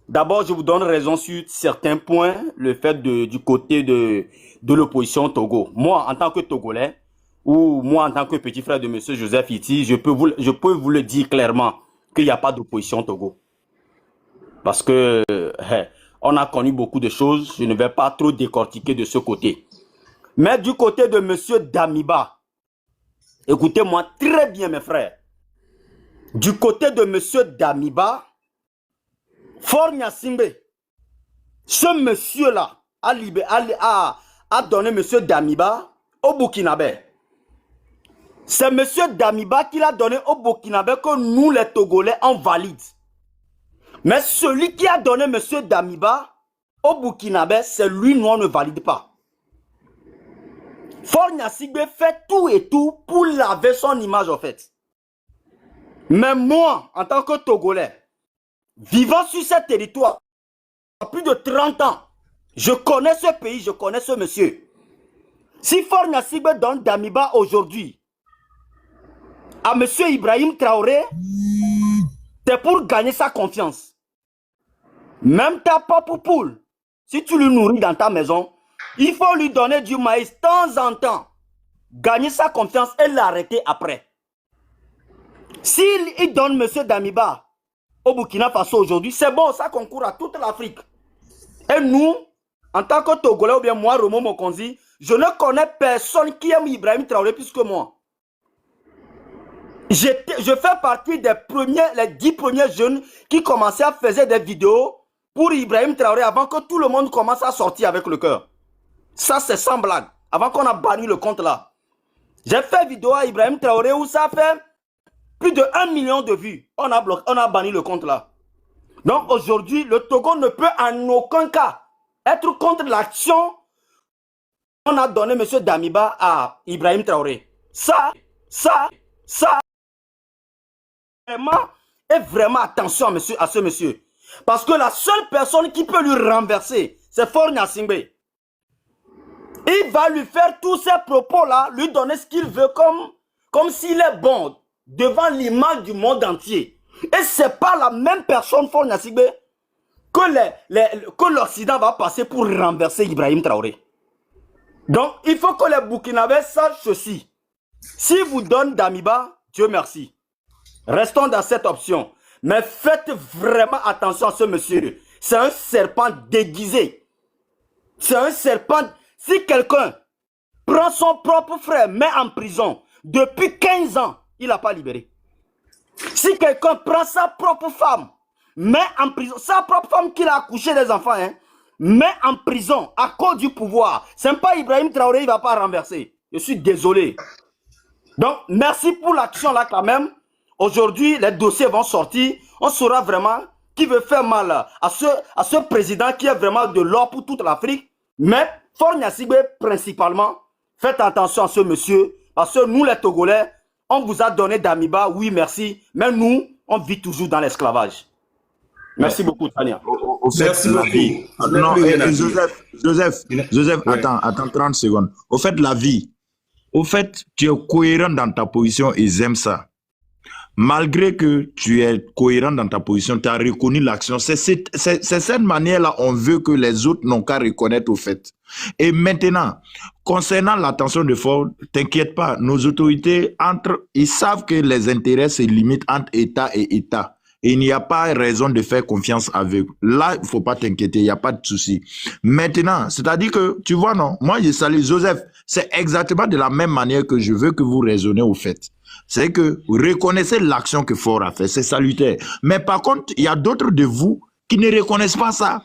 Speaker 11: d'abord je vous donne raison sur certains points, le fait du côté de l'opposition au Togo. Moi en tant que Togolais ou moi en tant que petit frère de monsieur Joseph Iti, je peux vous le dire clairement qu'il n'y a pas d'opposition au Togo. Parce que on a connu beaucoup de choses, je ne vais pas trop décortiquer de ce côté. Mais du côté de monsieur Damiba, écoutez-moi très bien mes frères. Du côté de monsieur Damiba, Faure Gnassingbé, ce monsieur-là a donné monsieur Damiba au Burkinabé. C'est monsieur Damiba qui l'a donné au Burkinabé que nous les Togolais on valide. Mais celui qui a donné monsieur Damiba au Burkinabé, c'est lui, nous on ne valide pas. Faure Gnassingbé fait tout et tout pour laver son image en fait. Mais moi, en tant que Togolais, vivant sur ce territoire, plus de 30 ans, je connais ce pays, je connais ce monsieur. Si Faure Gnassingbé donne Damiba aujourd'hui à monsieur Ibrahim Traoré, c'est pour gagner sa confiance. Même ta propre poule, si tu le nourris dans ta maison, il faut lui donner du maïs de temps en temps. Gagner sa confiance et l'arrêter après. S'il donne monsieur Damiba au Burkina Faso aujourd'hui, c'est bon, ça concourt à toute l'Afrique. Et nous, en tant que Togolais ou bien moi, Romo Mokonzi, je ne connais personne qui aime Ibrahim Traoré plus que moi. Je fais partie des premiers, les 10 premiers jeunes qui commençaient à faire des vidéos pour Ibrahim Traoré avant que tout le monde commence à sortir avec le cœur. Ça, c'est sans blague. Avant qu'on a banni le compte là. J'ai fait vidéo à Ibrahim Traoré où ça fait plus de 1 million de vues. On a banni le compte là. Donc aujourd'hui, le Togo ne peut en aucun cas être contre l'action qu'on a donné M. Damiba à Ibrahim Traoré. Ça, vraiment attention à ce monsieur. Parce que la seule personne qui peut lui renverser, c'est Faure Gnassingbé. Il va lui faire tous ces propos-là, lui donner ce qu'il veut comme s'il est bon devant l'image du monde entier. Et ce n'est pas la même personne, Faure Gnassingbé, que l'Occident va passer pour renverser Ibrahim Traoré. Donc, il faut que les Burkinabés sachent ceci. Si vous donnez Damiba, Dieu merci. Restons dans cette option. Mais faites vraiment attention à ce monsieur. C'est un serpent déguisé. C'est un serpent. Si quelqu'un prend son propre frère, met en prison, depuis 15 ans, il n'a pas libéré. Si quelqu'un prend sa propre femme, met en prison, sa propre femme qu'il a accouché des enfants, met en prison à cause du pouvoir, c'est pas Ibrahim Traoré, il ne va pas renverser. Je suis désolé. Donc, merci pour l'action là quand même. Aujourd'hui, les dossiers vont sortir. On saura vraiment qui veut faire mal à ce président qui est vraiment de l'or pour toute l'Afrique. Mais, Faure Gnassingbé principalement, faites attention à ce monsieur. Parce que nous, les Togolais, on vous a donné Damiba, oui, merci. Mais nous, on vit toujours dans l'esclavage. Merci beaucoup, Tania.
Speaker 7: Au fait,
Speaker 8: Merci
Speaker 7: la
Speaker 8: beaucoup.
Speaker 7: vie. Non, Joseph, attends 30 secondes. Au fait, la vie. Au fait, tu es cohérent dans ta position et j'aime ça. Malgré que tu es cohérent dans ta position, tu as reconnu l'action. C'est cette manière-là, on veut que les autres n'ont qu'à reconnaître au fait. Et maintenant, concernant l'attention de Faure, t'inquiète pas, nos autorités, ils savent que les intérêts se limitent entre État et État. Et il n'y a pas raison de faire confiance avec. Là, il ne faut pas t'inquiéter, il n'y a pas de souci. Maintenant, c'est-à-dire que, tu vois, non, moi, je salue Joseph. C'est exactement de la même manière que je veux que vous raisonnez au fait. C'est que vous reconnaissez l'action que Faure a fait, c'est salutaire. Mais par contre, il y a d'autres de vous qui ne reconnaissent pas ça.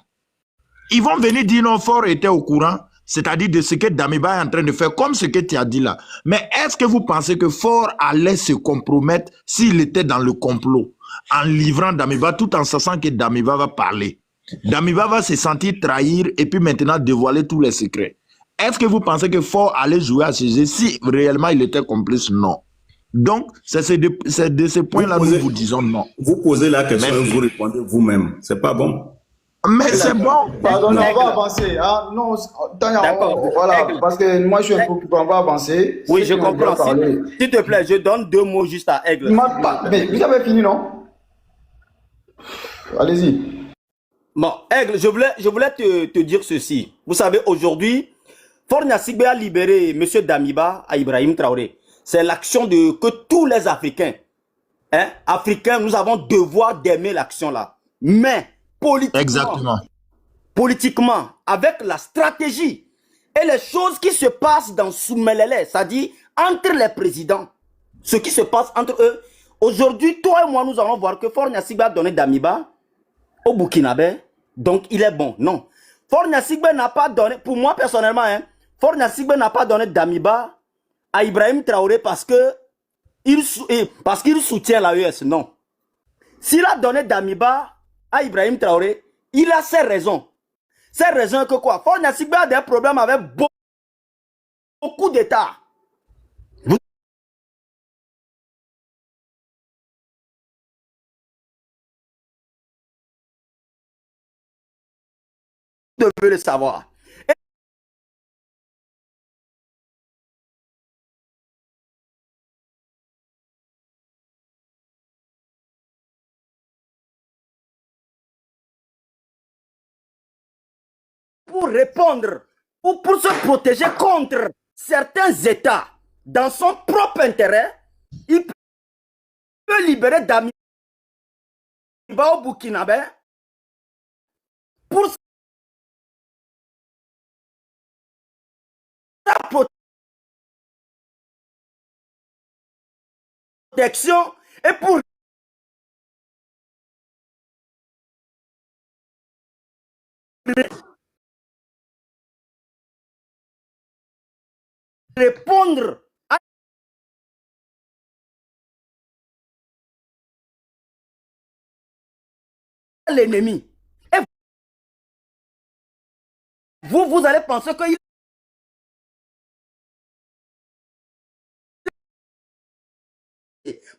Speaker 7: Ils vont venir dire non, Faure était au courant, c'est-à-dire de ce que Damiba est en train de faire, comme ce que tu as dit là. Mais est-ce que vous pensez que Faure allait se compromettre s'il était dans le complot, en livrant Damiba, tout en sachant que Damiba va parler? Damiba va se sentir trahir et puis maintenant dévoiler tous les secrets. Est-ce que vous pensez que Faure allait jouer à ce jeu si réellement il était complice? Non. Donc, c'est de ce point-là que nous vous disons non.
Speaker 8: Vous posez la question et vous répondez vous-même. C'est pas bon.
Speaker 7: Mais c'est bon.
Speaker 10: Pardon, on va avancer. Ah, non, Tania, voilà, parce que moi je suis un peu occupé, on va avancer.
Speaker 11: Oui, je comprends. S'il te plaît, je donne 2 mots juste à Aigle.
Speaker 10: Mais vous avez fini, non? Allez-y.
Speaker 11: Bon, Aigle, je voulais te dire ceci. Vous savez, aujourd'hui, Faure Gnassingbé a libéré M. Damiba à Ibrahim Traoré. C'est l'action que tous les Africains, Africains, nous avons devoir d'aimer l'action là. Mais, politiquement, avec la stratégie et les choses qui se passent dans Soumelele, c'est-à-dire entre les présidents, ce qui se passe entre eux, aujourd'hui, toi et moi, nous allons voir que Faure Gnassingbé a donné Damiba au Burkinabé, donc il est bon. Non. Faure Gnassingbé n'a pas donné, pour moi personnellement, Faure Gnassingbé n'a pas donné Damiba à Ibrahim Traoré parce qu'il soutient l'AES. Non. S'il a donné Damiba à Ibrahim Traoré, il a ses raisons. Ses raisons que quoi? Faure Gnassingbé a des problèmes avec beaucoup d'États. Vous devez le savoir. Pour répondre ou pour se protéger contre certains États dans son propre intérêt, il peut libérer Damiba au Burkinabé pour protection et pour répondre à l'ennemi. Et vous allez penser que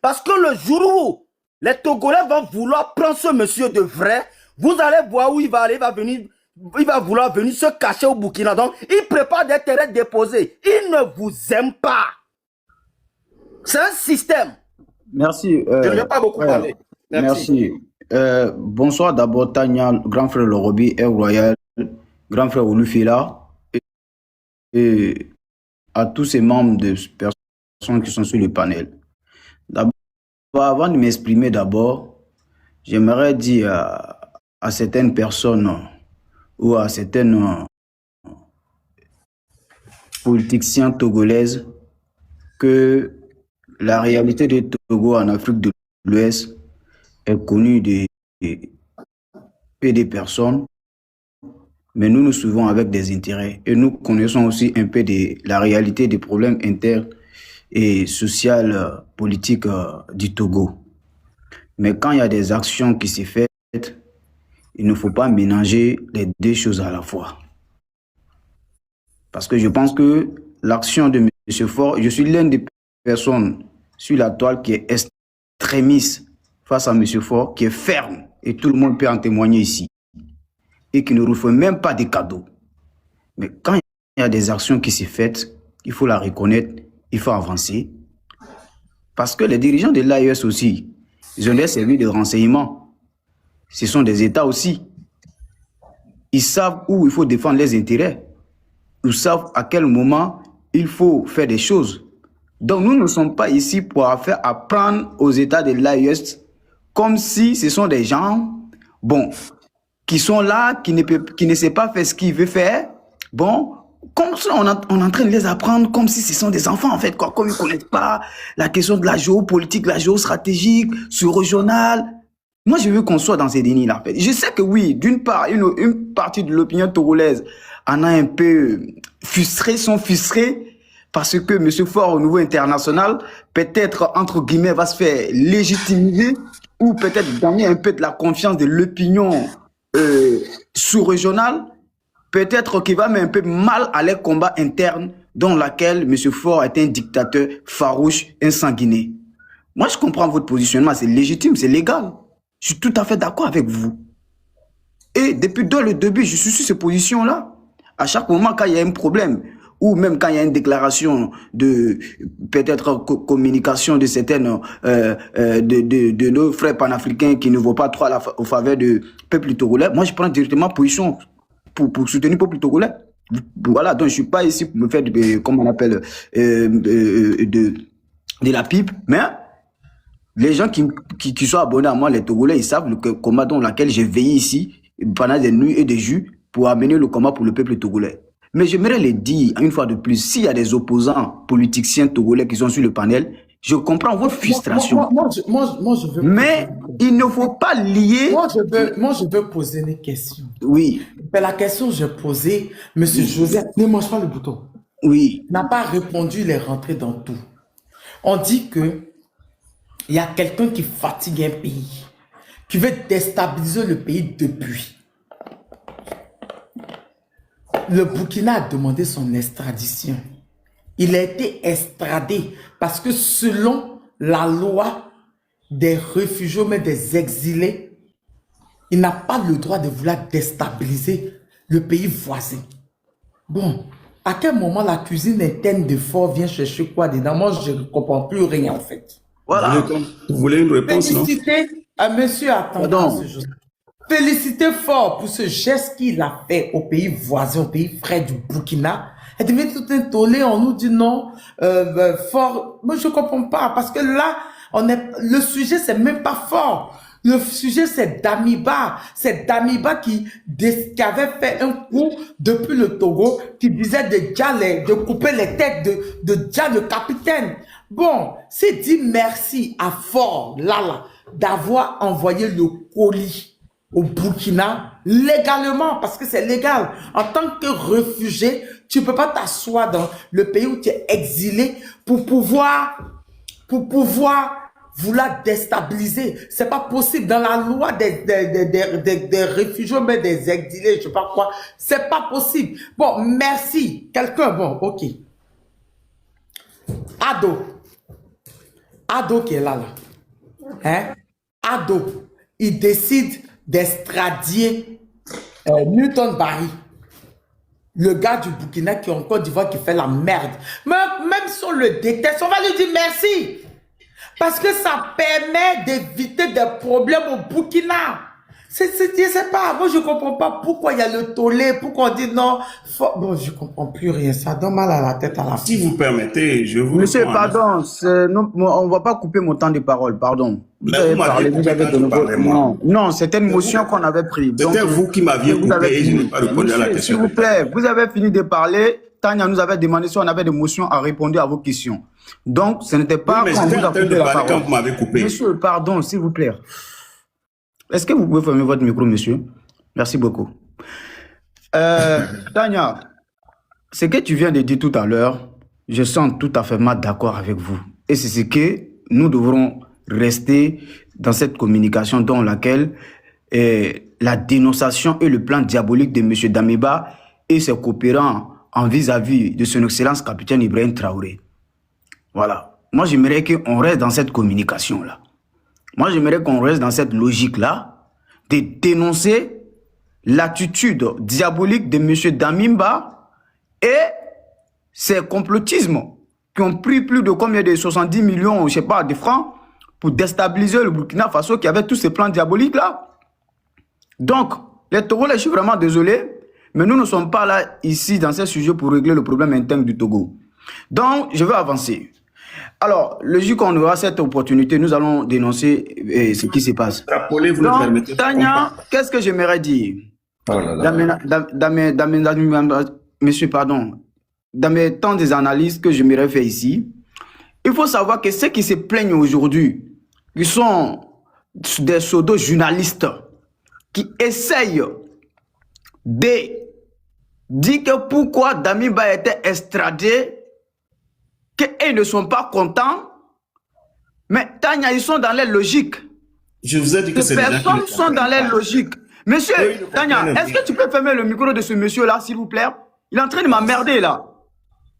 Speaker 11: parce que le jour où les Togolais vont vouloir prendre ce monsieur de vrai, vous allez voir où il va aller, il va vouloir venir se cacher au Burkina. Donc, il prépare des terrains déposés. Il ne vous aime pas. C'est un système.
Speaker 10: Merci.
Speaker 11: Je ne vais pas beaucoup parler.
Speaker 10: Merci. Bonsoir d'abord Tania, grand frère Lorobi, Air Royal, grand frère Olufila et à tous ces membres de personnes qui sont sur le panel. D'abord, avant de m'exprimer d'abord, j'aimerais dire à certaines personnes ou à certaines politiciens togolaises que la réalité des Togo en Afrique de l'Ouest est connue des personnes, mais nous nous suivons avec des intérêts et nous connaissons aussi un peu la réalité des problèmes internes et sociales, politiques du Togo. Mais quand il y a des actions qui se font, il ne faut pas mélanger les deux choses à la fois. Parce que je pense que l'action de M. Faure, je suis l'une des personnes sur la toile qui est extrémiste face à M. Faure, qui est ferme, et tout le monde peut en témoigner ici, et qui ne refait même pas des cadeaux. Mais quand il y a des actions qui se font, il faut la reconnaître, il faut avancer. Parce que les dirigeants de l'AES aussi, ils ont des services de renseignement. Ce sont des États aussi. Ils savent où il faut défendre les intérêts. Ils savent à quel moment il faut faire des choses. Donc nous ne sommes pas ici pour faire apprendre aux États de l'AES comme si ce sont des gens, bon, qui sont là, qui ne savent pas faire ce qu'ils veulent faire. Bon, comme ça, on est en train de les apprendre comme si ce sont des enfants, en fait, quoi. Comme ils ne connaissent pas la question de la géopolitique, la géostratégique, sous-régionale. Moi, je veux qu'on soit dans ces dénis-là, en fait. Je sais que oui, d'une part, une partie de l'opinion togolaise en a un peu sont frustrés parce que M. Faure, au niveau international, peut-être, entre guillemets, va se faire légitimiser ou peut-être gagner un peu de la confiance de l'opinion sous-régionale. Peut-être qu'il va mettre un peu mal à les combats internes dans laquelle M. Faure est un dictateur farouche, insanguiné. Moi, je comprends votre positionnement, c'est légitime, c'est légal. Je suis tout à fait d'accord avec vous. Et depuis le début, je suis sur cette position-là. À chaque moment, quand il y a un problème, ou même quand il y a une déclaration de peut-être communication de certaines de nos frères panafricains qui ne vont pas trop au faveur du peuple togolais, moi je prends directement position pour soutenir le peuple togolais. Voilà, donc je suis pas ici pour me faire comment on appelle de la pipe, mais les gens qui sont abonnés à moi, les Togolais, ils savent le combat dans lequel j'ai veillé ici pendant des nuits et des jours pour amener le combat pour le peuple togolais. Mais j'aimerais le dire une fois de plus, s'il y a des opposants politiciens togolais qui sont sur le panel, je comprends votre frustration.
Speaker 2: Moi, je veux
Speaker 10: mais il ne faut pas lier...
Speaker 2: Moi, je veux poser une question.
Speaker 10: Oui.
Speaker 2: Mais la question que j'ai posée, M. Joseph, ne mange pas le bouton.
Speaker 10: Oui.
Speaker 2: N'a pas répondu, il est rentré dans tout. On dit que il y a quelqu'un qui fatigue un pays, qui veut déstabiliser le pays depuis. Le Burkina a demandé son extradition. Il a été extradé parce que selon la loi des réfugiés, mais des exilés, il n'a pas le droit de vouloir déstabiliser le pays voisin. Bon, à quel moment la cuisine interne de Faure vient chercher quoi dedans? Moi, je ne comprends plus rien en fait.
Speaker 10: Voilà.
Speaker 8: Vous voulez une réponse, non?
Speaker 2: Féliciter à monsieur attendant. Féliciter Faure pour ce geste qu'il a fait au pays voisin, au pays frère du Burkina. Elle devait tout intoler, on nous dit non, Faure. Moi, je ne comprends pas, parce que là, le sujet, c'est même pas Faure. Le sujet, c'est Damiba. C'est Damiba qui avait fait un coup depuis le Togo, qui disait de couper les têtes de Dja, le capitaine. Bon, c'est dit merci à Fort Lala d'avoir envoyé le colis au Burkina légalement, parce que c'est légal. En tant que réfugié, tu ne peux pas t'asseoir dans le pays où tu es exilé pour pouvoir vouloir déstabiliser. C'est pas possible dans la loi des réfugiés, mais des exilés, je sais pas quoi. C'est pas possible. Bon, merci. Quelqu'un, bon, ok. Ado qui est là. Hein? Ado, il décide d'extradier Newton Barry, le gars du Burkina qui est en Côte d'Ivoire qui fait la merde. Même si on le déteste, on va lui dire merci. Parce que ça permet d'éviter des problèmes au Burkina. Je sais pas, moi je comprends pas pourquoi il y a le tollé, pourquoi on dit non. Bon, je comprends plus rien, ça donne mal à la tête à la fin.
Speaker 8: Si vous permettez, je vous...
Speaker 10: Monsieur, pardon, on ne va pas couper mon temps de parole, pardon.
Speaker 8: Vous m'avez coupé.
Speaker 10: Non, c'était une motion qu'on avait prise.
Speaker 8: C'était vous qui m'aviez coupé et je n'ai pas répondu à la question.
Speaker 10: S'il vous plaît, vous avez fini de parler. Tania nous avait demandé si on avait des motions à répondre à vos questions. Donc, ce n'était pas
Speaker 8: oui, mais
Speaker 10: quand
Speaker 8: j'étais
Speaker 10: vous
Speaker 8: en train de parler quand vous m'avez coupé.
Speaker 10: Monsieur, pardon, s'il vous plaît. Est-ce que vous pouvez fermer votre micro, monsieur? Merci beaucoup. Tania, ce que tu viens de dire tout à l'heure, je sens tout à fait d'accord avec vous. Et c'est ce que nous devrons rester dans cette communication dans laquelle la dénonciation et le plan diabolique de M. Damiba et ses coopérants en vis-à-vis de son excellence capitaine Ibrahim Traoré. Voilà. Moi, j'aimerais qu'on reste dans cette communication-là. Moi, j'aimerais qu'on reste dans cette logique-là de dénoncer l'attitude diabolique de M. Damiba et ses complotismes qui ont pris plus de combien de 70 millions, je sais pas, de francs pour déstabiliser le Burkina Faso qui avait tous ces plans diaboliques-là. Donc, les Togolais, je suis vraiment désolé, mais nous ne sommes pas là, ici, dans ce sujet pour régler le problème interne du Togo. Donc, je vais avancer. Alors, logique qu'on aura cette opportunité, nous allons dénoncer ce qui se passe. Donc, Tania, qu'est-ce que j'aimerais dire? Monsieur, pardon, dans mes temps des analyses que j'aimerais faire ici, il faut savoir que ceux qui se plaignent aujourd'hui, ils sont des pseudo-journalistes qui essayent de dire que pourquoi Damiba a été extradé, qu'ils ne sont pas contents, mais Tania, ils sont dans leur logique.
Speaker 8: Je vous ai dit que c'est
Speaker 10: les personnes sont dans leur logique. Monsieur, Tania, est-ce que tu peux fermer le micro de ce monsieur-là, s'il vous plaît? Il est en train de m'emmerder, là.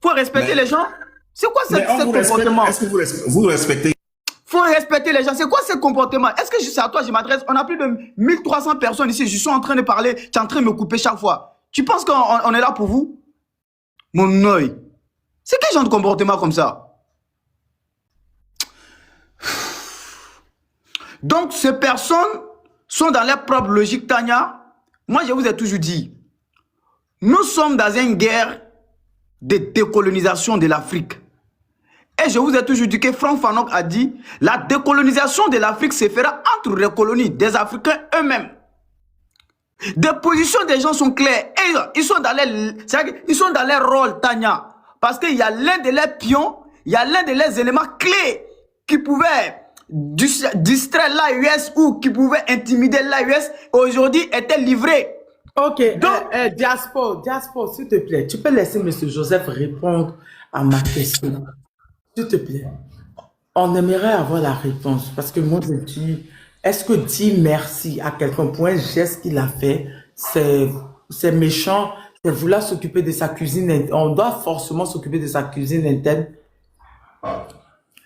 Speaker 10: Faut respecter les gens. C'est quoi ce comportement?
Speaker 8: Est-ce que vous respectez?
Speaker 10: Faut respecter les gens. C'est quoi ce comportement? Est-ce que c'est à toi que je m'adresse? On a plus de 1300 personnes ici. Je suis en train de parler. Tu es en train de me couper chaque fois. Tu penses qu'on est là pour vous? Mon œil. C'est quel genre de comportement comme ça? Donc, ces personnes sont dans leur propre logique, Tania. Moi, je vous ai toujours dit, nous sommes dans une guerre de décolonisation de l'Afrique. Et je vous ai toujours dit que Franck Fanon a dit, la décolonisation de l'Afrique se fera entre les colonies des Africains eux-mêmes. Des positions des gens sont claires. Et ils sont dans leur rôle, Tania. Parce qu'il y a l'un de leurs pions, il y a l'un de leurs éléments clés qui pouvaient distraire l'AUS ou qui pouvaient intimider l'AUS, aujourd'hui était livré.
Speaker 2: Ok, donc, Diaspo, s'il te plaît, tu peux laisser M. Joseph répondre à ma question. S'il te plaît. On aimerait avoir la réponse parce que moi je dis, est-ce que dire merci à quelqu'un pour un geste qu'il a fait, c'est méchant, c'est vouloir s'occuper de sa cuisine, on doit forcément s'occuper de sa cuisine interne.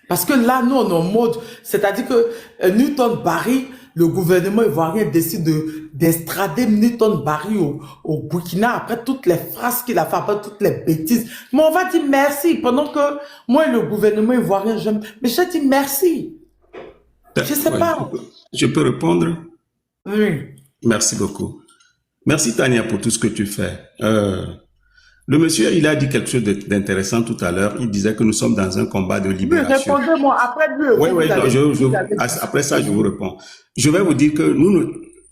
Speaker 2: Parce que là, nous, on est en mode, c'est-à-dire que Newton Barry, le gouvernement ivoirien décide d'extrader Newton Barry au Burkina après toutes les phrases qu'il a fait, après toutes les bêtises. Mais on va dire merci pendant que moi, le gouvernement ivoirien, mais je dis merci. Je sais pas.
Speaker 8: Je peux répondre?
Speaker 2: Oui.
Speaker 8: Merci beaucoup. Merci Tania pour tout ce que tu fais. Le monsieur, il a dit quelque chose d'intéressant tout à l'heure. Il disait que nous sommes dans un combat de
Speaker 2: Oui,
Speaker 8: libération.
Speaker 2: répondez-moi après lui.
Speaker 8: Oui, oui, après ça, je vous réponds. Je vais vous dire que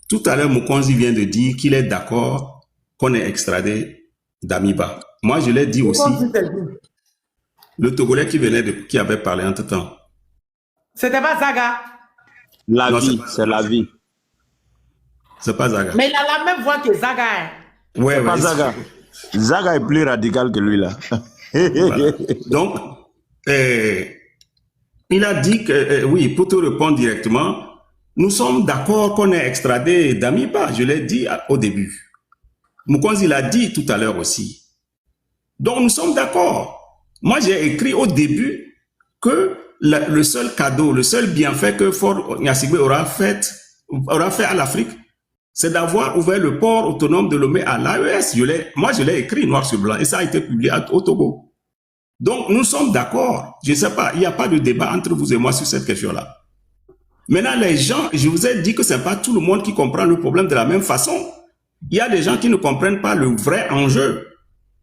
Speaker 8: tout à l'heure, Mokonzi vient de dire qu'il est d'accord qu'on ait extradé Damiba. Moi, je l'ai dit aussi. Le Togolais qui avait parlé entre-temps.
Speaker 2: C'était pas Zaga.
Speaker 7: La vie, c'est la vie.
Speaker 8: C'est pas Zaga.
Speaker 2: Mais il a la même voix que Zaga. Hein.
Speaker 7: Ouais, c'est pas Zaga. Zaga est plus radical que lui, là.
Speaker 8: Voilà. Donc, il a dit que, oui, pour te répondre directement, nous sommes d'accord qu'on ait extradé Damiba. Je l'ai dit au début. Mokonzi l'a dit tout à l'heure aussi. Donc, nous sommes d'accord. Moi, j'ai écrit au début que le seul cadeau, le seul bienfait que Fort Gnassingbé aura fait à l'Afrique, c'est d'avoir ouvert le port autonome de Lomé à l'AES. Moi, je l'ai écrit noir sur blanc et ça a été publié au Togo. Donc, nous sommes d'accord. Je ne sais pas, il n'y a pas de débat entre vous et moi sur cette question-là. Maintenant, les gens, je vous ai dit que ce n'est pas tout le monde qui comprend le problème de la même façon. Il y a des gens qui ne comprennent pas le vrai enjeu.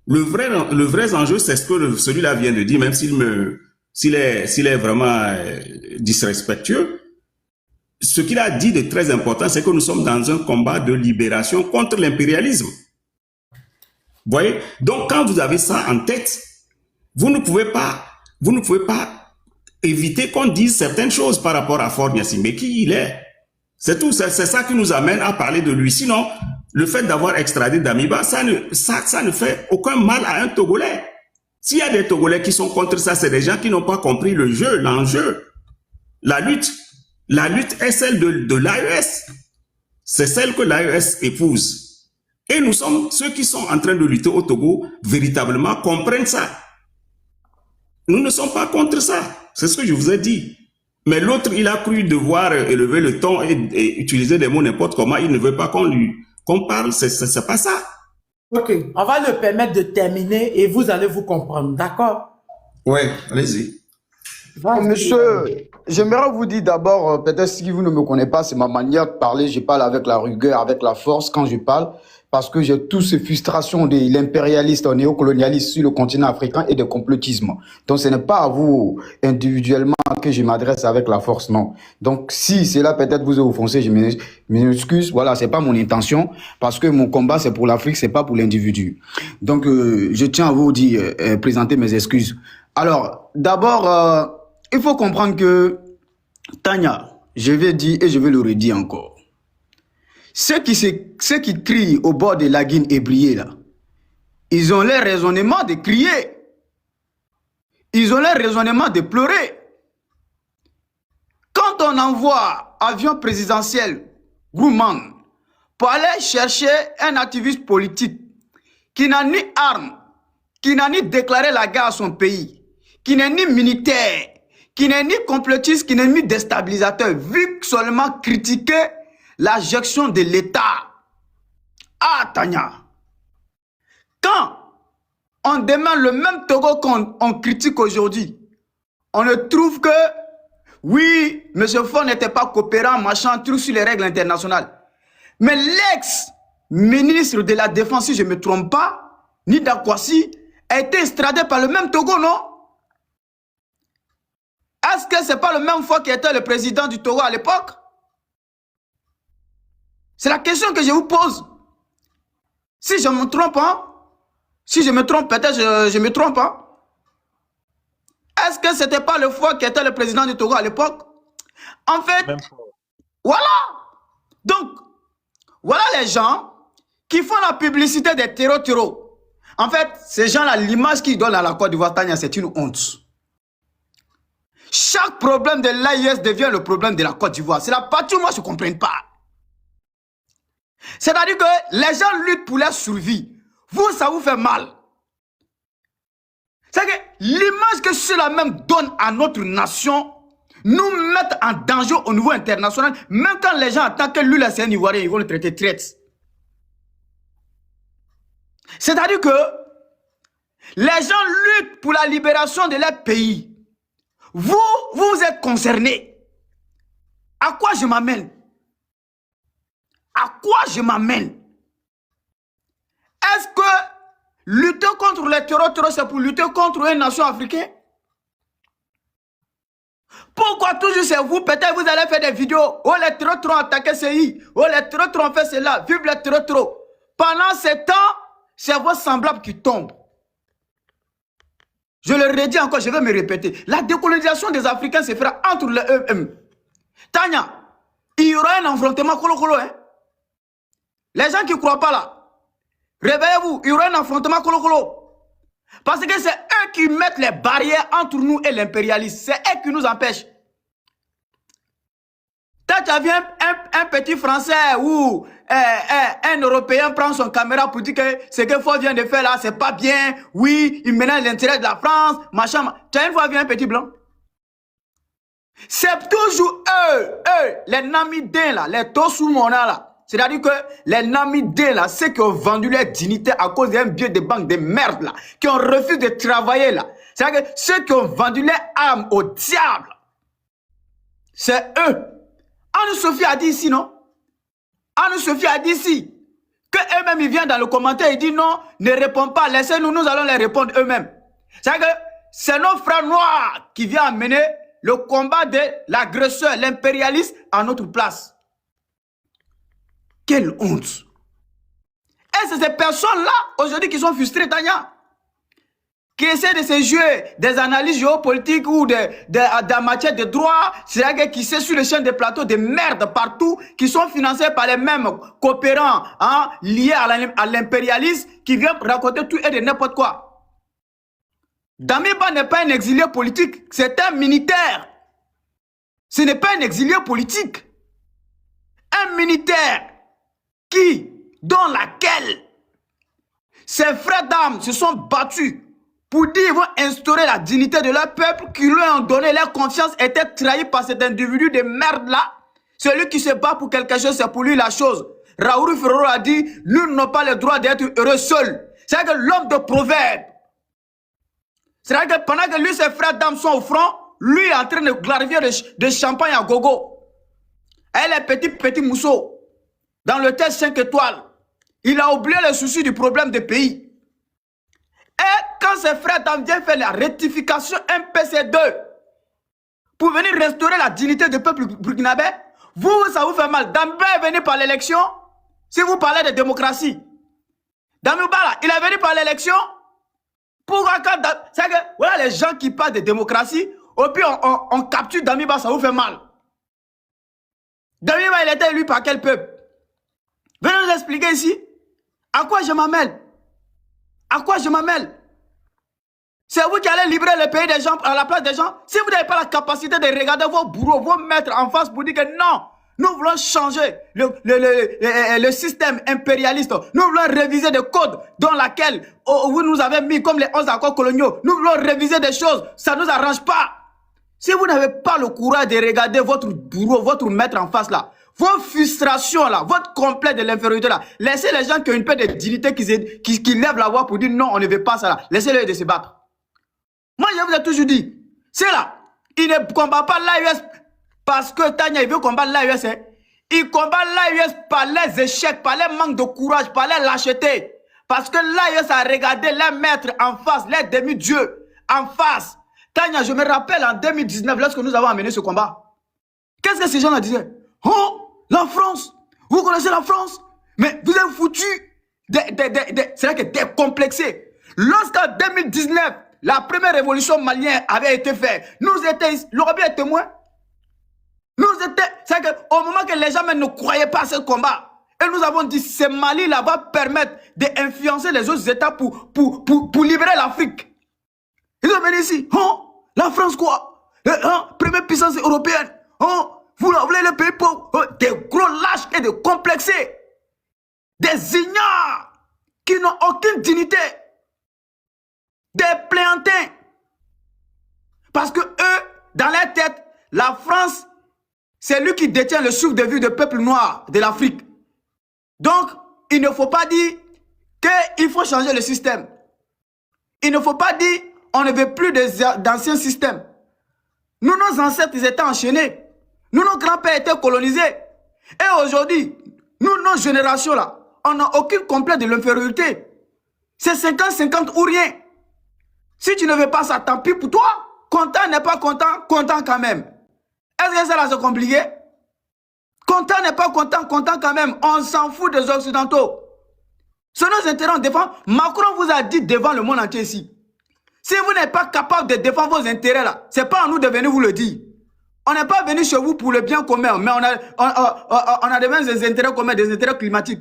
Speaker 8: Le vrai enjeu, c'est ce que celui-là vient de dire, même s'il est vraiment disrespectueux. Ce qu'il a dit de très important, c'est que nous sommes dans un combat de libération contre l'impérialisme. Vous voyez? Donc, quand vous avez ça en tête, vous ne pouvez pas éviter qu'on dise certaines choses par rapport à Fort Gnassingbé, qui il est. C'est tout, c'est ça qui nous amène à parler de lui. Sinon, le fait d'avoir extradé Damiba, ça ne fait aucun mal à un Togolais. S'il y a des Togolais qui sont contre ça, c'est des gens qui n'ont pas compris le jeu, l'enjeu. La lutte est celle de l'AES. C'est celle que l'AES épouse. Et nous sommes, ceux qui sont en train de lutter au Togo, véritablement comprennent ça. Nous ne sommes pas contre ça. C'est ce que je vous ai dit. Mais l'autre, il a cru devoir élever le ton et utiliser des mots n'importe comment. Il ne veut pas qu'on parle. C'est pas ça.
Speaker 2: Ok, on va le permettre de terminer et vous allez vous comprendre. D'accord?
Speaker 8: Oui, allez-y.
Speaker 10: Monsieur, j'aimerais vous dire d'abord, peut-être si vous ne me connaissez pas, c'est ma manière de parler. Je parle avec la rigueur, avec la force quand je parle, parce que j'ai toutes ces frustrations de l'impérialiste néocolonialiste sur le continent africain et de complotisme. Donc ce n'est pas à vous individuellement que je m'adresse avec la force, non. Donc si cela peut-être vous a offensé, je m'excuse. Voilà, c'est pas mon intention, parce que mon combat c'est pour l'Afrique, c'est pas pour l'individu. Donc je tiens à vous dire, présenter mes excuses. Alors, d'abord, il faut comprendre que, Tania, je vais dire et je vais le redire encore. Ceux qui crient au bord de la Guine ébriée, là, ils ont leur raisonnement de crier. Ils ont leur raisonnement de pleurer. Quand on envoie avion présidentiel, Grumman, pour aller chercher un activiste politique qui n'a ni armes, qui n'a ni déclaré la guerre à son pays, qui n'est ni militaire, qui n'est ni complotiste, qui n'est ni déstabilisateur, vu seulement critiquer la gestion de l'État. Ah, Tania, quand on demande le même Togo qu'on critique aujourd'hui, on ne trouve que, oui, M. Faure n'était pas coopérant, machin, truc sur les règles internationales. Mais l'ex-ministre de la Défense, si je ne me trompe pas, Nida Kwasi, a été extradé par le même Togo, non? Est-ce que ce n'est pas le même fois qui était le président du Togo à l'époque? C'est la question que je vous pose. Si je me trompe, hein? Si je me trompe, peut-être je me trompe, hein? Est-ce que ce n'était pas le fois qui était le président du Togo à l'époque? En fait, voilà. Donc, voilà les gens qui font la publicité des terreaux. En fait, ces gens-là, l'image qu'ils donnent à la Côte d'Ivoire, Tania, c'est une honte. Chaque problème de l'AIS devient le problème de la Côte d'Ivoire. C'est la partie où moi je ne comprends pas. C'est-à-dire que les gens luttent pour leur survie. Vous, ça vous fait mal. C'est que l'image que ceux-là même donnent à notre nation nous met en danger au niveau international. Même quand les gens attendent que lui, c'est un Ivoirien, ils vont le traiter traite. C'est-à-dire que les gens luttent pour la libération de leur pays. Vous êtes concernés. À quoi je m'amène? À quoi je m'amène? Est-ce que Lutter contre le terror, c'est pour lutter contre une nation africaine. Pourquoi toujours c'est vous? Peut-être vous allez faire des vidéos. Oh, les terrors ont attaqué CI. Oh, les terrors ont fait cela. Vive les terrors. Pendant ce temps, c'est vos semblables qui tombent. Je le redis encore, je vais me répéter. La décolonisation des Africains se fera entre les eux-mêmes. Tania, il y aura un affrontement colo-colo. Hein? Les gens qui ne croient pas là, réveillez-vous, il y aura un affrontement colo-colo. Parce que c'est eux qui mettent les barrières entre nous et l'impérialisme. C'est eux qui nous empêchent. Quand tu as vu un petit Français ou un Européen prend son caméra pour dire que ce que Ford vient de faire là, c'est pas bien. Oui, il ménage l'intérêt de la France, machin. Tu as une fois vu un petit blanc? C'est toujours eux, les Namidiens là, les Tosoumona là. C'est-à-dire que les Namidiens là, ceux qui ont vendu leur dignité à cause d'un billet de banque de merde là, qui ont refusé de travailler là. C'est-à-dire que ceux qui ont vendu leur âme au diable, c'est eux. Anne-Sophie a dit ici, non? Anne-Sophie a dit ici que eux-mêmes, ils viennent dans le commentaire, ils disent non, ne réponds pas, laissez-nous, nous allons les répondre eux-mêmes. C'est-à-dire que c'est nos frères noirs qui viennent amener le combat de l'agresseur, l'impérialiste à notre place. Quelle honte! Et c'est ces personnes-là, aujourd'hui, qui sont frustrées, Tania, qui essaient de se jouer des analyses géopolitiques ou de matière de droit, c'est-à-dire qui sont sur les chaînes de plateaux de merde partout, qui sont financés par les mêmes coopérants hein, liés à l'impérialisme, qui viennent raconter tout et de n'importe quoi. Damiba n'est pas un exilé politique, c'est un militaire. Ce n'est pas un exilé politique. Un militaire dans laquelle ses frères d'armes se sont battus pour dire qu'ils vont instaurer la dignité de leur peuple, qui lui ont donné leur confiance, était trahi par cet individu de merde là. Celui qui se bat pour quelque chose, c'est pour lui la chose. Raoul Ferrero a dit, nul n'a pas le droit d'être heureux seul. C'est-à-dire que l'homme de proverbe. C'est-à-dire que pendant que lui, ses frères d'armes sont au front, lui est en train de clarifier de champagne à gogo. Et les petits mousseaux. Dans le test 5 étoiles, il a oublié le souci du problème du pays. Et quand ses frères d'armes viennent faire la rectification MPC2 pour venir restaurer la dignité du peuple burkinabé, vous, ça vous fait mal. Damiba est venu par l'élection, si vous parlez de démocratie. Damiba, il est venu par l'élection. Pourquoi quand... C'est que, voilà les gens qui parlent de démocratie, au pire on capture Damiba, ça vous fait mal. Damiba, il était élu par quel peuple? Venez nous expliquer ici. À quoi je m'amène? À quoi je m'amène? C'est vous qui allez libérer le pays des gens à la place des gens. Si vous n'avez pas la capacité de regarder vos bourreaux, vos maîtres en face pour dire que non, nous voulons changer le système impérialiste. Nous voulons réviser des codes dans lesquels vous nous avez mis comme les 11 accords coloniaux. Nous voulons réviser des choses. Ça ne nous arrange pas. Si vous n'avez pas le courage de regarder votre bourreau, votre maître en face là, vos frustrations là, votre complet de l'infériorité là, laissez les gens qui ont une peu de dignité, qui lèvent la voix pour dire non, on ne veut pas ça là. Laissez-les de se battre. Moi, je vous ai toujours dit, c'est là, il ne combat pas l'AES parce que Tania, il veut combattre l'AES. Hein. Il combat l'AES par les échecs, par les manques de courage, par les lâchetés. Parce que l'AES a regardé les maîtres en face, les demi-dieux en face. Tania, je me rappelle en 2019, lorsque nous avons amené ce combat. Qu'est-ce que ces gens-là disaient? Oh, la France, vous connaissez la France? Mais vous êtes foutus c'est-à-dire que décomplexés. Lorsqu'en 2019, la première révolution malienne avait été faite, nous étions, l'Europe est témoin. Nous étions, c'est-à-dire qu'au moment que les gens même ne croyaient pas à ce combat, et nous avons dit, ce Mali-là va permettre d'influencer les autres États pour libérer l'Afrique. Ils sont venus ici. Oh, la France quoi? Première puissance européenne. Oh, vous voulez le pays pauvre? Oh, des gros lâches et des complexés. Des ignares qui n'ont aucune dignité. Des pléantins. Parce que eux, dans leur tête, la France, c'est lui qui détient le souffle de vie du peuple noir de l'Afrique. Donc, il ne faut pas dire qu'il faut changer le système. Il ne faut pas dire on ne veut plus d'anciens systèmes. Nous, nos ancêtres, ils étaient enchaînés. Nous, nos grands-pères étaient colonisés. Et aujourd'hui, nous, nos générations là, on n'a aucun complexe de l'infériorité. C'est 50-50 ou rien. Si tu ne veux pas ça, tant pis pour toi. Content n'est pas content, content quand même. Est-ce que ça là c'est compliqué? Content n'est pas content, content quand même. On s'en fout des Occidentaux. C'est nos intérêts, on défend. Macron vous a dit devant le monde entier ici. Si vous n'êtes pas capable de défendre vos intérêts là, c'est pas à nous de venir vous le dire. On n'est pas venu chez vous pour le bien commun, mais on a des intérêts communs, des intérêts climatiques.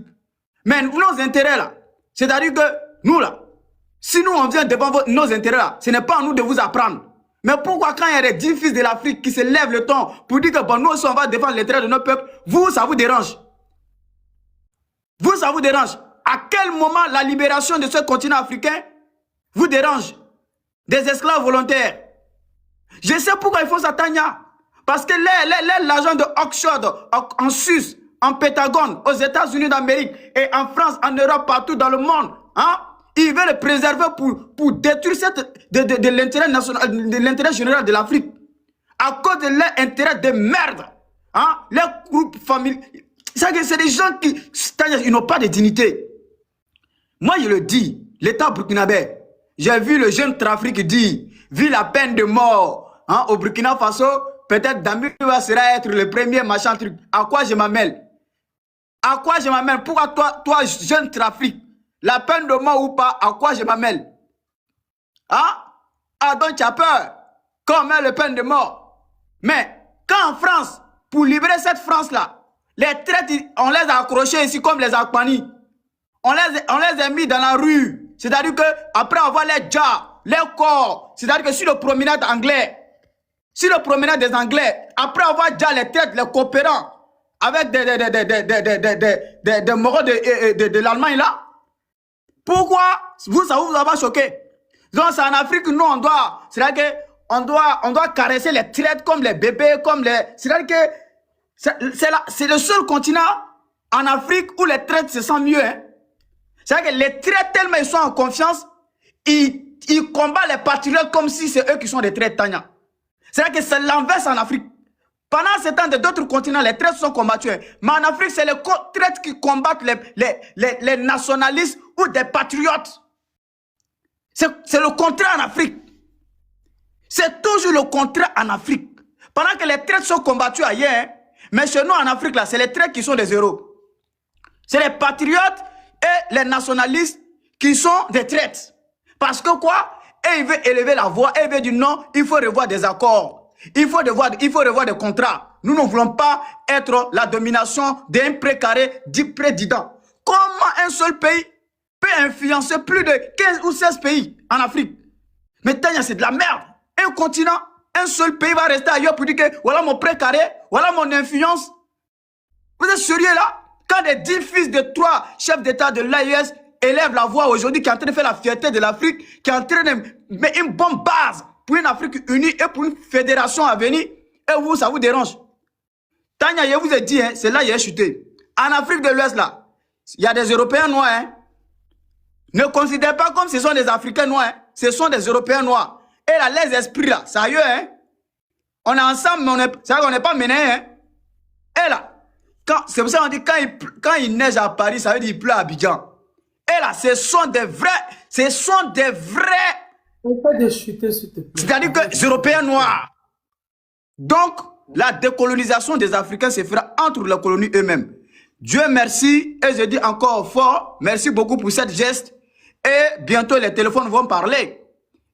Speaker 10: Mais nos intérêts là, c'est-à-dire que nous là, si nous on vient défendre nos intérêts là, ce n'est pas à nous de vous apprendre. Mais pourquoi quand il y a des 10 fils de l'Afrique qui se lèvent le ton pour dire que bon, nous aussi on va défendre les intérêts de notre peuple, vous ça vous dérange? Vous ça vous dérange? À quel moment la libération de ce continent africain vous dérange? Des esclaves volontaires. Je sais pourquoi ils font ça, Tania. Parce que l'agent de Oxford, en Suisse, en Pentagone, aux États-Unis d'Amérique et en France, en Europe, partout dans le monde, hein, ils veulent le préserver pour détruire de l'intérêt national, de l'intérêt général de l'Afrique. À cause de leur intérêt de merde. Hein, leur groupe familial. C'est des gens qui, ils n'ont pas de dignité. Moi, je le dis, l'État burkinabé, j'ai vu le jeune trafic dire, vu la peine de mort hein, au Burkina Faso, peut-être Damiba sera être le premier machin truc. À quoi je m'amène? À quoi je m'amène? Pourquoi toi, jeune trafic, la peine de mort ou pas, à quoi je m'amène? Hein? Ah, donc tu as peur qu'on met la peine de mort. Mais quand en France, pour libérer cette France-là, les traites, on les a accrochés ici comme les Akpani. On les a mis dans la rue. C'est-à-dire qu'après avoir les jars, les corps, c'est-à-dire que sur le promenade anglais, sur le promenade des Anglais, après avoir déjà les têtes, les coopérants, avec des moraux de l'Allemagne là, pourquoi ça vous a pas choqué? Donc c'est en Afrique, nous on doit, c'est-à-dire qu'on doit caresser les traites comme les bébés, comme les, c'est-à-dire que c'est le seul continent en Afrique où les traites se sentent mieux, hein. C'est-à-dire que les traites, tellement ils sont en confiance, ils combattent les patriotes comme si c'est eux qui sont des traites, Tania. C'est-à-dire que c'est l'inverse en Afrique. Pendant ce temps, d'autres continents, les traites sont combattus. Mais en Afrique, c'est les traites qui combattent les nationalistes ou des patriotes. C'est le contraire en Afrique. C'est toujours le contraire en Afrique. Pendant que les traites sont combattus ailleurs, hein, mais chez nous en Afrique, là, c'est les traites qui sont des héros. C'est les patriotes et les nationalistes qui sont des traites. Parce que quoi? Et il veut élever la voix, et il veut dire non, il faut revoir des accords. Il faut revoir des contrats. Nous ne voulons pas être la domination d'un précaré du président. Comment un seul pays peut influencer plus de 15 ou 16 pays en Afrique? Mais Tania, c'est de la merde. Un continent, un seul pays va rester ailleurs pour dire que voilà mon précaré, voilà mon influence. Vous êtes sérieux là? Quand des 10 fils de 3 chefs d'État de l'AES élèvent la voix aujourd'hui, qui est en train de faire la fierté de l'Afrique, qui est en train de mettre une bonne base pour une Afrique unie et pour une fédération à venir, et vous, ça vous dérange. Tania, je vous ai dit, hein, c'est là qu'il a chuté. En Afrique de l'Ouest, là, il y a des Européens noirs. Hein. Ne considérez pas comme ce sont des Africains noirs. Hein. Ce sont des Européens noirs. Et là, les esprits, là, sérieux, hein. On est ensemble, mais on n'est pas menés, hein. Et là, c'est pour ça qu'on dit quand il neige à Paris, ça veut dire qu'il pleut à Abidjan. Et là, ce sont des vrais. C'est-à-dire que les Européens noirs. Donc, la décolonisation des Africains se fera entre les colonies eux-mêmes. Dieu merci, et je dis encore fort, merci beaucoup pour cette geste. Et bientôt, les téléphones vont parler.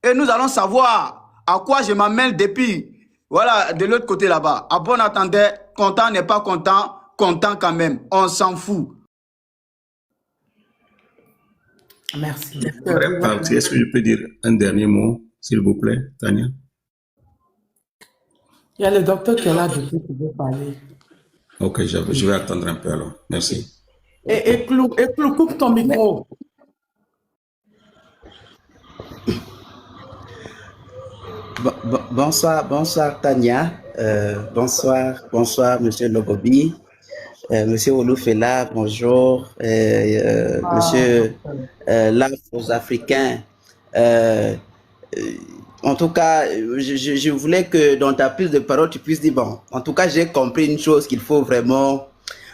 Speaker 10: Et nous allons savoir à quoi je m'amène depuis, voilà, de l'autre côté là-bas. À bon entendeur, content n'est pas content, content quand même. On s'en fout.
Speaker 2: Merci.
Speaker 8: Est-ce que je peux dire un dernier mot, s'il vous plaît, Tania?
Speaker 2: Il y a le docteur qui est là depuis qui veut parler.
Speaker 8: Ok, je vais attendre un peu alors. Merci.
Speaker 2: Et coupe ton micro.
Speaker 12: Bonsoir Tania. Bonsoir Monsieur Lobobi. Monsieur Oloufela, bonjour. Monsieur l'Afro africain. En tout cas, je voulais que dans ta prise de parole, tu puisses dire, bon, en tout cas, j'ai compris une chose, qu'il faut vraiment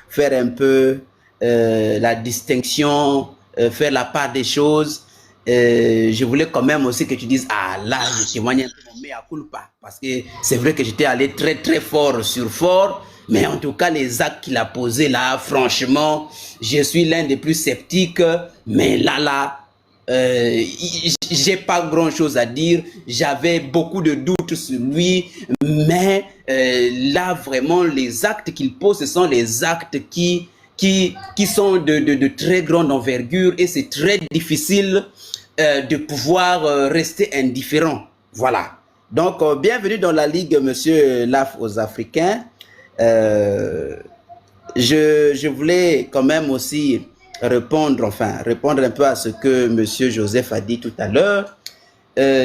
Speaker 12: faire un peu la distinction, faire la part des choses. je voulais quand même aussi que tu dises, ah là, je témoigne un peu mon mea culpa. Parce que c'est vrai que j'étais allé très très fort sur fort. Mais en tout cas, les actes qu'il a posés là, franchement, je suis l'un des plus sceptiques. Mais là, j'ai pas grand chose à dire. J'avais beaucoup de doutes sur lui. Mais là, vraiment, les actes qu'il pose, ce sont les actes qui sont de très grande envergure. Et c'est très difficile de pouvoir rester indifférent. Voilà. Donc, bienvenue dans la Ligue, monsieur Laf aux Africains. Je voulais quand même aussi répondre un peu à ce que monsieur Joseph a dit tout à l'heure.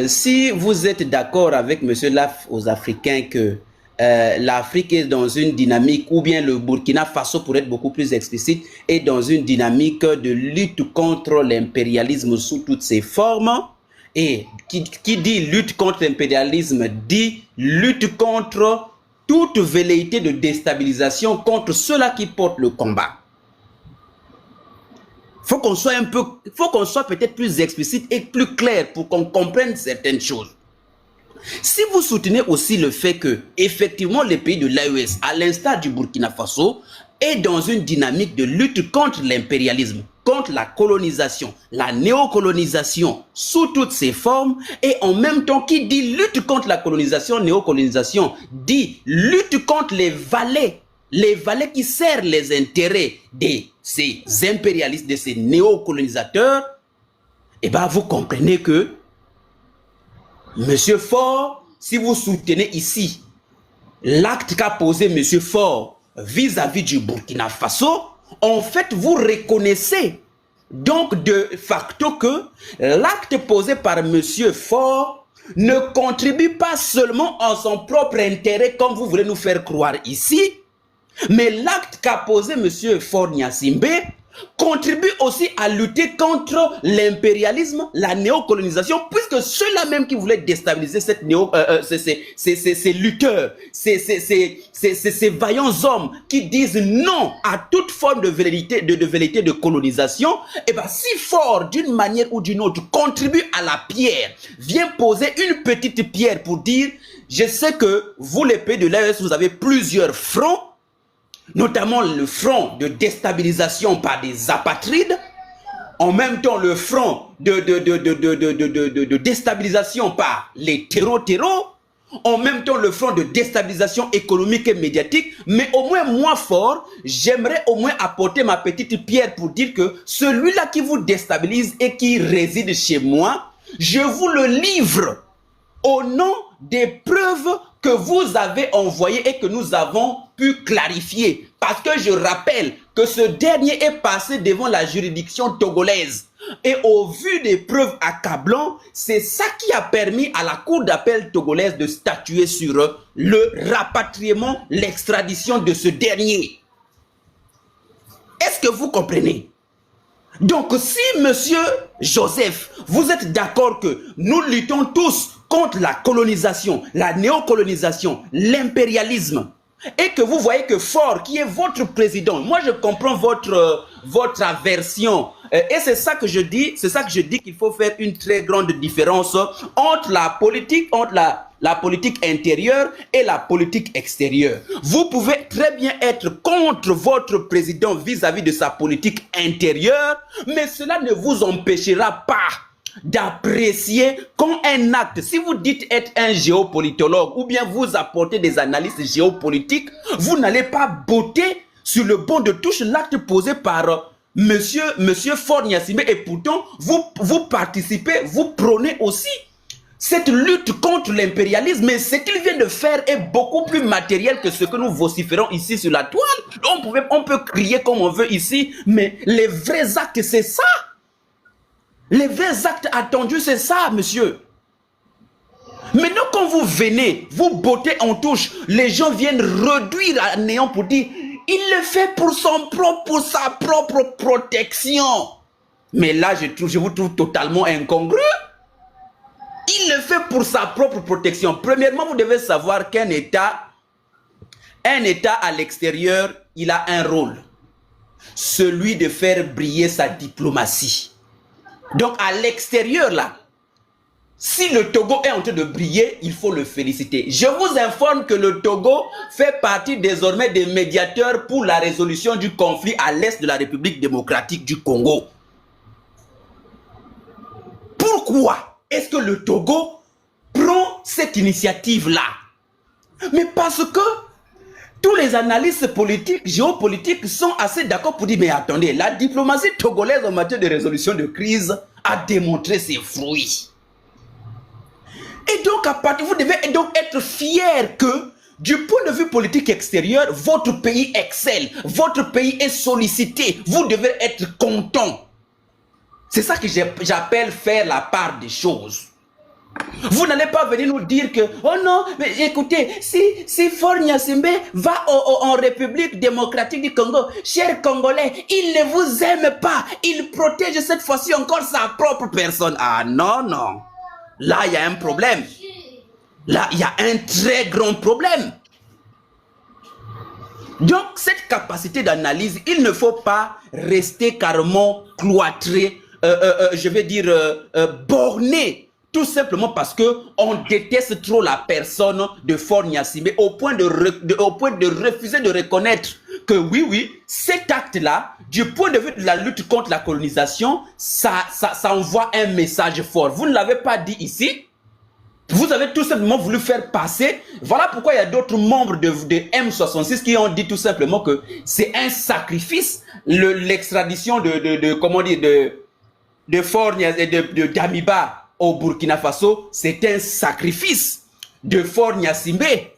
Speaker 12: Si vous êtes d'accord avec monsieur Laf aux Africains que l'Afrique est dans une dynamique, ou bien le Burkina Faso, pour être beaucoup plus explicite, est dans une dynamique de lutte contre l'impérialisme sous toutes ses formes, et qui dit lutte contre l'impérialisme dit lutte contre toute velléité de déstabilisation contre ceux-là qui portent le combat. Faut qu'on soit peut-être plus explicite et plus clair pour qu'on comprenne certaines choses. Si vous soutenez aussi le fait que, effectivement, les pays de l'AES, à l'instar du Burkina Faso, est dans une dynamique de lutte contre l'impérialisme, contre la colonisation, la néocolonisation sous toutes ses formes, et en même temps, qui dit lutte contre la colonisation, néocolonisation, dit lutte contre les valets qui servent les intérêts de ces impérialistes, de ces néocolonisateurs, et bien vous comprenez que Monsieur Faure, si vous soutenez ici l'acte qu'a posé Monsieur Faure vis-à-vis du Burkina Faso, en fait, vous reconnaissez donc de facto que l'acte posé par Monsieur Faure ne contribue pas seulement en son propre intérêt, comme vous voulez nous faire croire ici, mais l'acte qu'a posé Monsieur Faure Gnassingbé contribue aussi à lutter contre l'impérialisme, la néocolonisation, puisque ceux-là même qui voulaient déstabiliser ces lutteurs, ces vaillants hommes qui disent non à toute forme de velléité de colonisation, et bien si Faure, d'une manière ou d'une autre, contribue à la pierre, vient poser une petite pierre pour dire, je sais que vous les pays de l'AES, vous avez plusieurs fronts, notamment le front de déstabilisation par des apatrides, en même temps le front de déstabilisation par les terreaux, en même temps le front de déstabilisation économique et médiatique, mais au moins moi Faure, j'aimerais au moins apporter ma petite pierre pour dire que celui-là qui vous déstabilise et qui réside chez moi, je vous le livre au nom des preuves que vous avez envoyées et que nous avons pu clarifier. Parce que je rappelle que ce dernier est passé devant la juridiction togolaise. Et au vu des preuves accablantes, c'est ça qui a permis à la cour d'appel togolaise de statuer sur le rapatriement, l'extradition de ce dernier. Est-ce que vous comprenez? Donc si monsieur Joseph, vous êtes d'accord que nous luttons tous contre la colonisation, la néocolonisation, l'impérialisme, et que vous voyez que Faure, qui est votre président, moi je comprends votre aversion, et c'est ça que je dis, qu'il faut faire une très grande différence entre la politique, la politique intérieure et la politique extérieure. Vous pouvez très bien être contre votre président vis-à-vis de sa politique intérieure, mais cela ne vous empêchera pas d'apprécier quand un acte, si vous dites être un géopolitologue ou bien vous apportez des analyses géopolitiques, vous n'allez pas botter sur le banc de touche l'acte posé par monsieur Faure Gnassingbé, et pourtant vous participez, vous prônez aussi cette lutte contre l'impérialisme, mais ce qu'il vient de faire est beaucoup plus matériel que ce que nous vociférons ici sur la toile. On peut crier comme on veut ici, mais les vrais actes, c'est ça. Les vrais actes attendus, c'est ça, monsieur. Maintenant, quand vous venez, vous bottez en touche, les gens viennent réduire à néant pour dire, il le fait pour sa propre protection. Mais là, je vous trouve totalement incongru. Il le fait pour sa propre protection. Premièrement, vous devez savoir qu'un État à l'extérieur, il a un rôle. Celui de faire briller sa diplomatie. Donc à l'extérieur là, si le Togo est en train de briller, il faut le féliciter. Je vous informe que le Togo fait partie désormais des médiateurs pour la résolution du conflit à l'est de la République démocratique du Congo. Pourquoi est-ce que le Togo prend cette initiative-là? Mais parce que tous les analystes politiques, géopolitiques sont assez d'accord pour dire, mais attendez, la diplomatie togolaise en matière de résolution de crise a démontré ses fruits. Et donc, vous devez donc être fier que, du point de vue politique extérieur, votre pays excelle, votre pays est sollicité, vous devez être content. C'est ça que j'appelle faire la part des choses. Vous n'allez pas venir nous dire que, oh non, mais écoutez, si Faure Gnassingbé va en République démocratique du Congo, chers Congolais, il ne vous aime pas, il protège cette fois-ci encore sa propre personne. Ah non, non. Là, il y a un problème. Là, il y a un très grand problème. Donc, cette capacité d'analyse, il ne faut pas rester carrément cloîtré, je vais dire borné, tout simplement parce qu'on déteste trop la personne de Faure Gnassingbé au point de refuser de reconnaître que oui, cet acte-là, du point de vue de la lutte contre la colonisation, ça envoie un message fort. Vous ne l'avez pas dit ici. Vous avez tout simplement voulu faire passer. Voilà pourquoi il y a d'autres membres de M66 qui ont dit tout simplement que c'est un sacrifice, l'extradition de Faure et de Damiba au Burkina Faso, c'est un sacrifice de Faure Gnassingbé.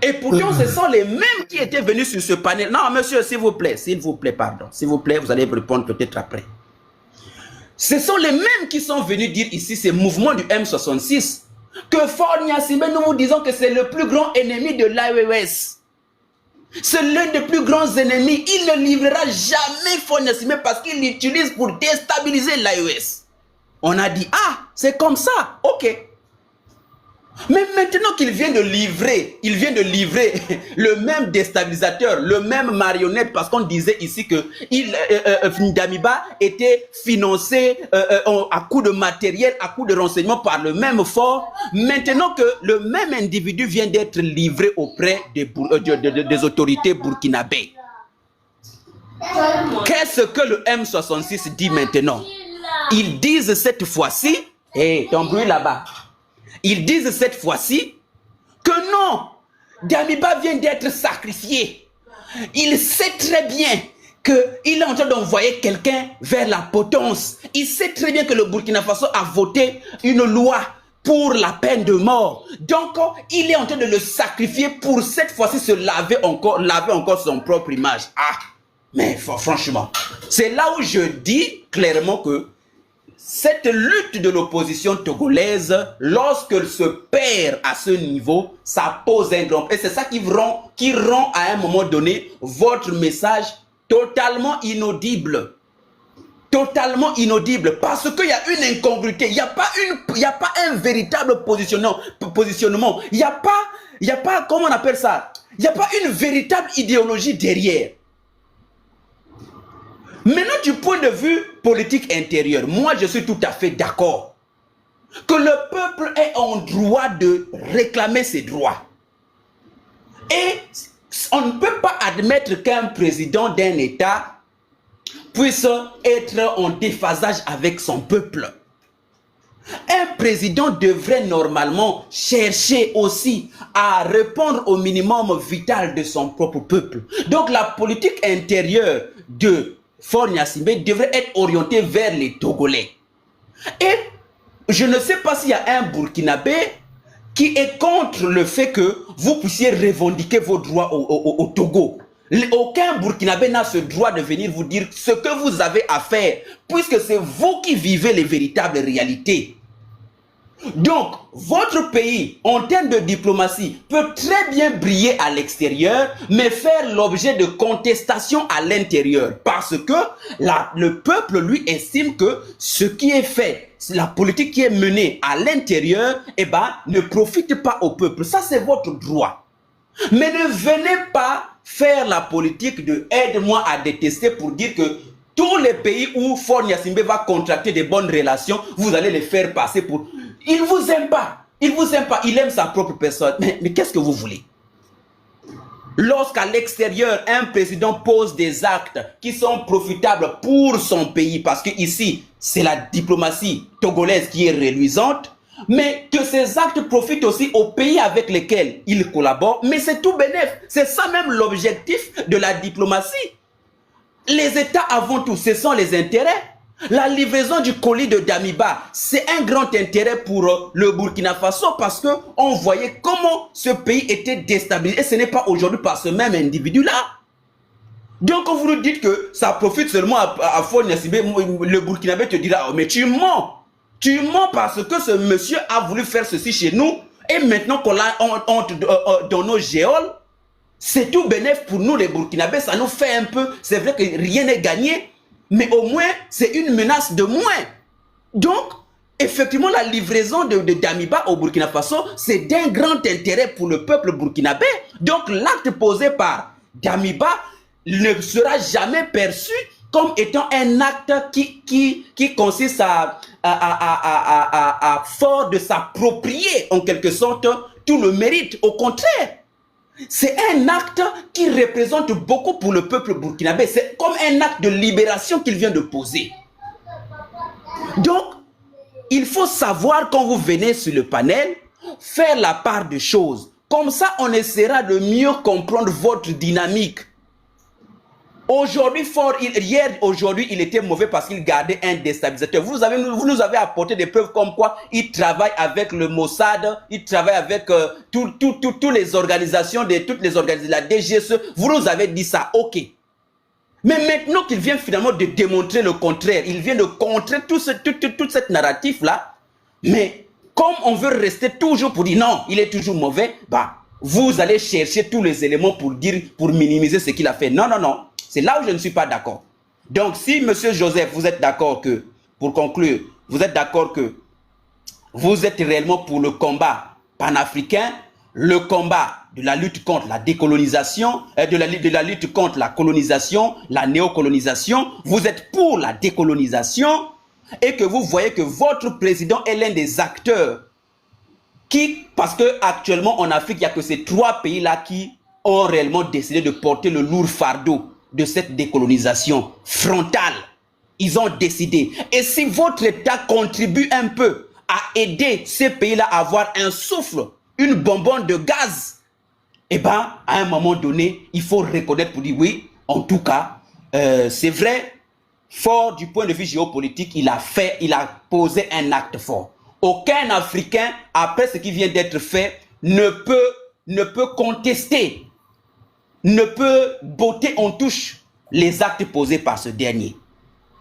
Speaker 12: Et pourtant, ce sont les mêmes qui étaient venus sur ce panel. Non, monsieur, s'il vous plaît, pardon. S'il vous plaît, vous allez répondre peut-être après. Ce sont les mêmes qui sont venus dire ici, ces mouvements du M66, que Faure Gnassingbé, nous vous disons que c'est le plus grand ennemi de l'AES. C'est l'un des plus grands ennemis. Il ne livrera jamais Faure Gnassingbé parce qu'il l'utilise pour déstabiliser l'AES. On a dit, ah, c'est comme ça, ok. Mais maintenant qu'il vient de livrer, le même déstabilisateur, le même marionnette, parce qu'on disait ici que Damiba était financé à coup de matériel, à coup de renseignement par le même Faure. Maintenant que le même individu vient d'être livré auprès des autorités burkinabées. Qu'est-ce que le M66 dit maintenant? Ils disent cette fois-ci, ton bruit là-bas. Ils disent cette fois-ci que non, Damiba vient d'être sacrifié. Il sait très bien qu'il est en train d'envoyer quelqu'un vers la potence. Il sait très bien que le Burkina Faso a voté une loi pour la peine de mort. Donc, il est en train de le sacrifier pour cette fois-ci se laver encore son propre image. Ah, mais franchement, c'est là où je dis clairement que cette lutte de l'opposition togolaise, lorsqu'elle se perd à ce niveau, ça pose un grand... Et c'est ça qui rend à un moment donné votre message totalement inaudible. Totalement inaudible. Parce qu'il y a une incongruité. Il n'y a pas un véritable positionnement. Il n'y a pas, comment on appelle ça? Il n'y a pas une véritable idéologie derrière. Maintenant, du point de vue politique intérieur, moi je suis tout à fait d'accord que le peuple est en droit de réclamer ses droits. Et on ne peut pas admettre qu'un président d'un État puisse être en déphasage avec son peuple. Un président devrait normalement chercher aussi à répondre au minimum vital de son propre peuple. Donc la politique intérieure de Faure Gnassingbé devrait être orienté vers les Togolais. Et je ne sais pas s'il y a un Burkinabé qui est contre le fait que vous puissiez revendiquer vos droits au Togo. Aucun Burkinabé n'a ce droit de venir vous dire ce que vous avez à faire, puisque c'est vous qui vivez les véritables réalités. Donc, votre pays, en termes de diplomatie, peut très bien briller à l'extérieur, mais faire l'objet de contestations à l'intérieur. Parce que le peuple, lui, estime que ce qui est fait, la politique qui est menée à l'intérieur, ne profite pas au peuple. Ça, c'est votre droit. Mais ne venez pas faire la politique de aide-moi à détester pour dire que tous les pays où Faure Gnassingbé va contracter des bonnes relations, vous allez les faire passer pour... Il ne vous aime pas. Il ne vous aime pas. Il aime sa propre personne. Mais qu'est-ce que vous voulez? Lorsqu'à l'extérieur, un président pose des actes qui sont profitables pour son pays, parce que ici, c'est la diplomatie togolaise qui est reluisante, mais que ces actes profitent aussi aux pays avec lesquels il collabore, mais c'est tout bénef. C'est ça même l'objectif de la diplomatie. Les États avant tout, ce sont les intérêts. La livraison du colis de Damiba, c'est un grand intérêt pour le Burkina Faso parce qu'on voyait comment ce pays était déstabilisé. Et ce n'est pas aujourd'hui par ce même individu-là. Donc quand vous nous dites que ça profite seulement à Faure Gnassingbé, le Burkinabé te dira, oh, mais tu mens. Tu mens parce que ce monsieur a voulu faire ceci chez nous et maintenant qu'on l'a dans nos géoles, c'est tout bénéf pour nous les Burkinabés. Ça nous fait un peu, c'est vrai que rien n'est gagné, mais au moins, c'est une menace de moins. Donc, effectivement, la livraison de Damiba au Burkina Faso, c'est d'un grand intérêt pour le peuple burkinabé. Donc, l'acte posé par Damiba ne sera jamais perçu comme étant un acte qui consiste à fort de s'approprier, en quelque sorte, tout le mérite. Au contraire, c'est un acte qui représente beaucoup pour le peuple burkinabé. C'est comme un acte de libération qu'il vient de poser. Donc, il faut savoir quand vous venez sur le panel, faire la part des choses. Comme ça, on essaiera de mieux comprendre votre dynamique. Aujourd'hui, aujourd'hui, il était mauvais parce qu'il gardait un déstabilisateur. Vous nous avez apporté des preuves comme quoi il travaille avec le Mossad, il travaille avec toutes les organisations, toutes les organisations, la DGSE. Vous nous avez dit ça, ok. Mais maintenant qu'il vient finalement de démontrer le contraire, il vient de contrer toute cette narrative-là, mais comme on veut rester toujours pour dire non, il est toujours mauvais, bah, vous allez chercher tous les éléments pour minimiser ce qu'il a fait. Non, non, non. C'est là où je ne suis pas d'accord. Donc, si M. Joseph, vous êtes d'accord que, pour conclure, vous êtes d'accord que vous êtes réellement pour le combat panafricain, le combat de la lutte contre la décolonisation, de la lutte contre la colonisation, la néocolonisation, vous êtes pour la décolonisation et que vous voyez que votre président est l'un des acteurs parce qu'actuellement en Afrique, il n'y a que ces 3 pays-là qui ont réellement décidé de porter le lourd fardeau de cette décolonisation frontale. Ils ont décidé. Et si votre État contribue un peu à aider ces pays-là à avoir un souffle, une bonbonne de gaz, eh bien, à un moment donné, il faut reconnaître pour dire oui, en tout cas, c'est vrai, fort du point de vue géopolitique, il a posé un acte fort. Aucun Africain, après ce qui vient d'être fait, ne peut contester, ne peut botter en touche les actes posés par ce dernier.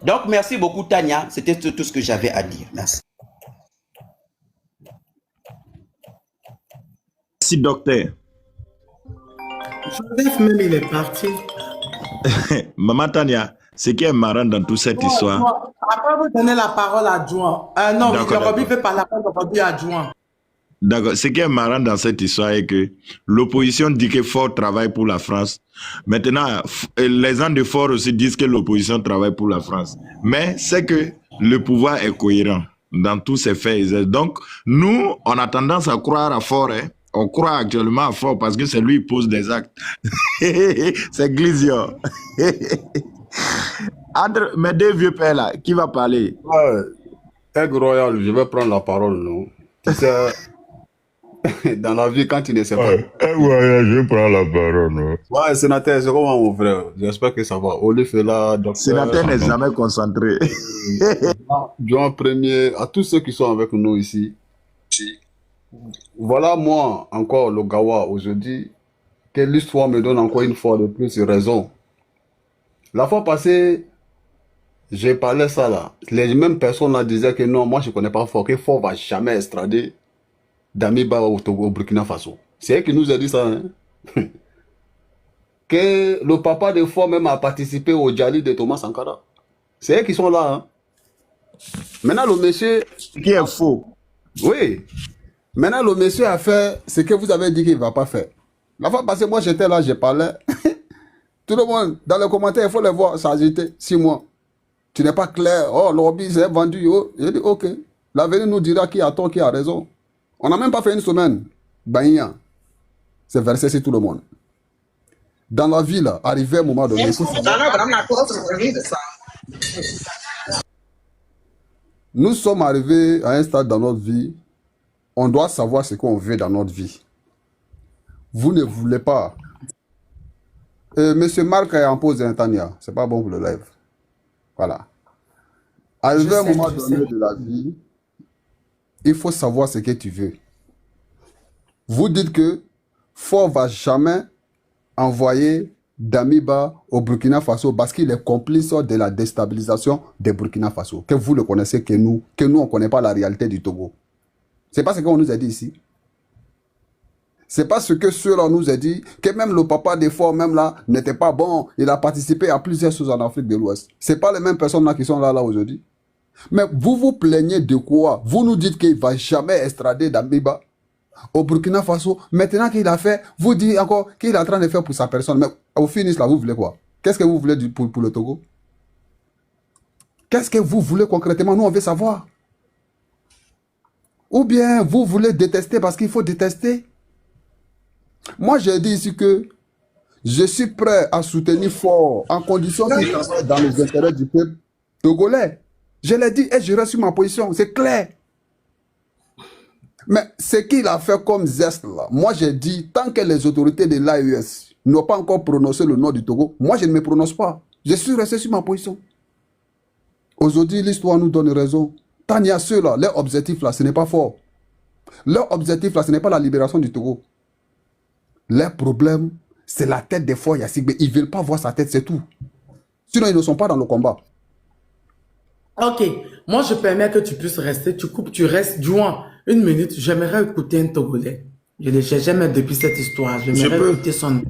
Speaker 12: Donc, merci beaucoup, Tania. C'était tout ce que j'avais à dire. Merci.
Speaker 7: Merci, docteur.
Speaker 2: Joseph, même, il est parti.
Speaker 7: Maman Tania, ce qui est marrant dans toute cette histoire...
Speaker 2: Après, vous donnez la parole à Adjoint. Non, le Roby fait par la parole de Roby Adjoint.
Speaker 7: D'accord. Ce qui est marrant dans cette histoire est que l'opposition dit que Faure travaille pour la France. Maintenant, les gens de Faure aussi disent que l'opposition travaille pour la France. Mais c'est que le pouvoir est cohérent dans tous ses faits et gestes. Donc, nous, on a tendance à croire à Faure. Hein. On croit actuellement à Faure parce que c'est lui qui pose des actes. C'est Glizio. Entre mes 2 vieux pères là, qui va parler?
Speaker 13: Aigle Royal, je vais prendre la parole, non? Tu sais, dans la vie, quand tu ne sais pas.
Speaker 3: Je prends la parole, non?
Speaker 13: Ouais, sénateur, c'est comment mon frère? J'espère que ça va. Olifela, docteur.
Speaker 7: Sénateur n'est jamais concentré.
Speaker 13: Jean premier, à tous ceux qui sont avec nous ici. Voilà, moi, encore le Gawa aujourd'hui, que l'histoire me donne encore une fois de plus raison. La fois passée, j'ai parlé ça là. Les mêmes personnes là disaient que non, moi je ne connais pas Faure, que Faure ne va jamais extrader Damiba au Burkina Faso. C'est eux qui nous a dit ça. Hein? Que le papa de Faure même a participé au Djali de Thomas Sankara. C'est eux qui sont là. Hein? Maintenant le monsieur...
Speaker 7: Qui est faux.
Speaker 13: Oui. Maintenant le monsieur a fait ce que vous avez dit qu'il ne va pas faire. La fois passée, moi j'étais là, j'ai parlé. Tout le monde, dans les commentaires, il faut les voir s'agiter 6 mois. Tu n'es pas clair. Oh, lobby, c'est vendu. Oh. J'ai dit, ok. L'avenir nous dira qui a tort, qui a raison. On n'a même pas fait une semaine. Bahia, c'est versé sur tout le monde. Dans la vie, là, arrivé à un moment donné, il faut nous sommes arrivés à un stade dans notre vie, on doit savoir ce qu'on veut dans notre vie. Vous ne voulez pas. Monsieur Marc a imposé un Tania, c'est pas bon pour le live. Voilà. Arrivé à un moment donné de la vie, il faut savoir ce que tu veux. Vous dites que Ford va jamais envoyer Damiba au Burkina Faso parce qu'il est complice de la déstabilisation des Burkina Faso. Que vous le connaissez, que nous on ne connaît pas la réalité du Togo. C'est pas ce qu'on nous a dit ici. C'est pas ce que ceux-là nous a dit, que même le papa des Ford, même là, n'était pas bon. Il a participé à plusieurs choses en Afrique de l'Ouest. C'est pas les mêmes personnes là qui sont là aujourd'hui. Mais vous vous plaignez de quoi? Vous nous dites qu'il ne va jamais extrader Damiba au Burkina Faso. Maintenant qu'il a fait, vous dites encore qu'il est en train de faire pour sa personne. Mais au finish là, vous voulez quoi? Qu'est-ce que vous voulez pour le Togo? Qu'est-ce que vous voulez concrètement? Nous, on veut savoir. Ou bien vous voulez détester parce qu'il faut détester? Moi, j'ai dit ici que je suis prêt à soutenir Ford en condition qu'il travaille dans les intérêts du peuple togolais. Je l'ai dit et je reste sur ma position, c'est clair. Mais ce qu'il a fait comme geste là, moi j'ai dit, tant que les autorités de l'AES n'ont pas encore prononcé le nom du Togo, moi je ne me prononce pas. Je suis resté sur ma position. Aujourd'hui, l'histoire nous donne raison. Tant il y a ceux-là, leur objectif là, ce n'est pas fort. Leur objectif là, ce n'est pas la libération du Togo. Leur problème, c'est la tête des Faure Yacine. Mais ils ne veulent pas voir sa tête, c'est tout. Sinon, ils ne sont pas dans le combat.
Speaker 2: Ok, moi je permets que tu puisses rester, tu coupes, tu restes. Jouant une minute, j'aimerais écouter un Togolais. Je l'ai jamais depuis cette histoire. J'aimerais écouter son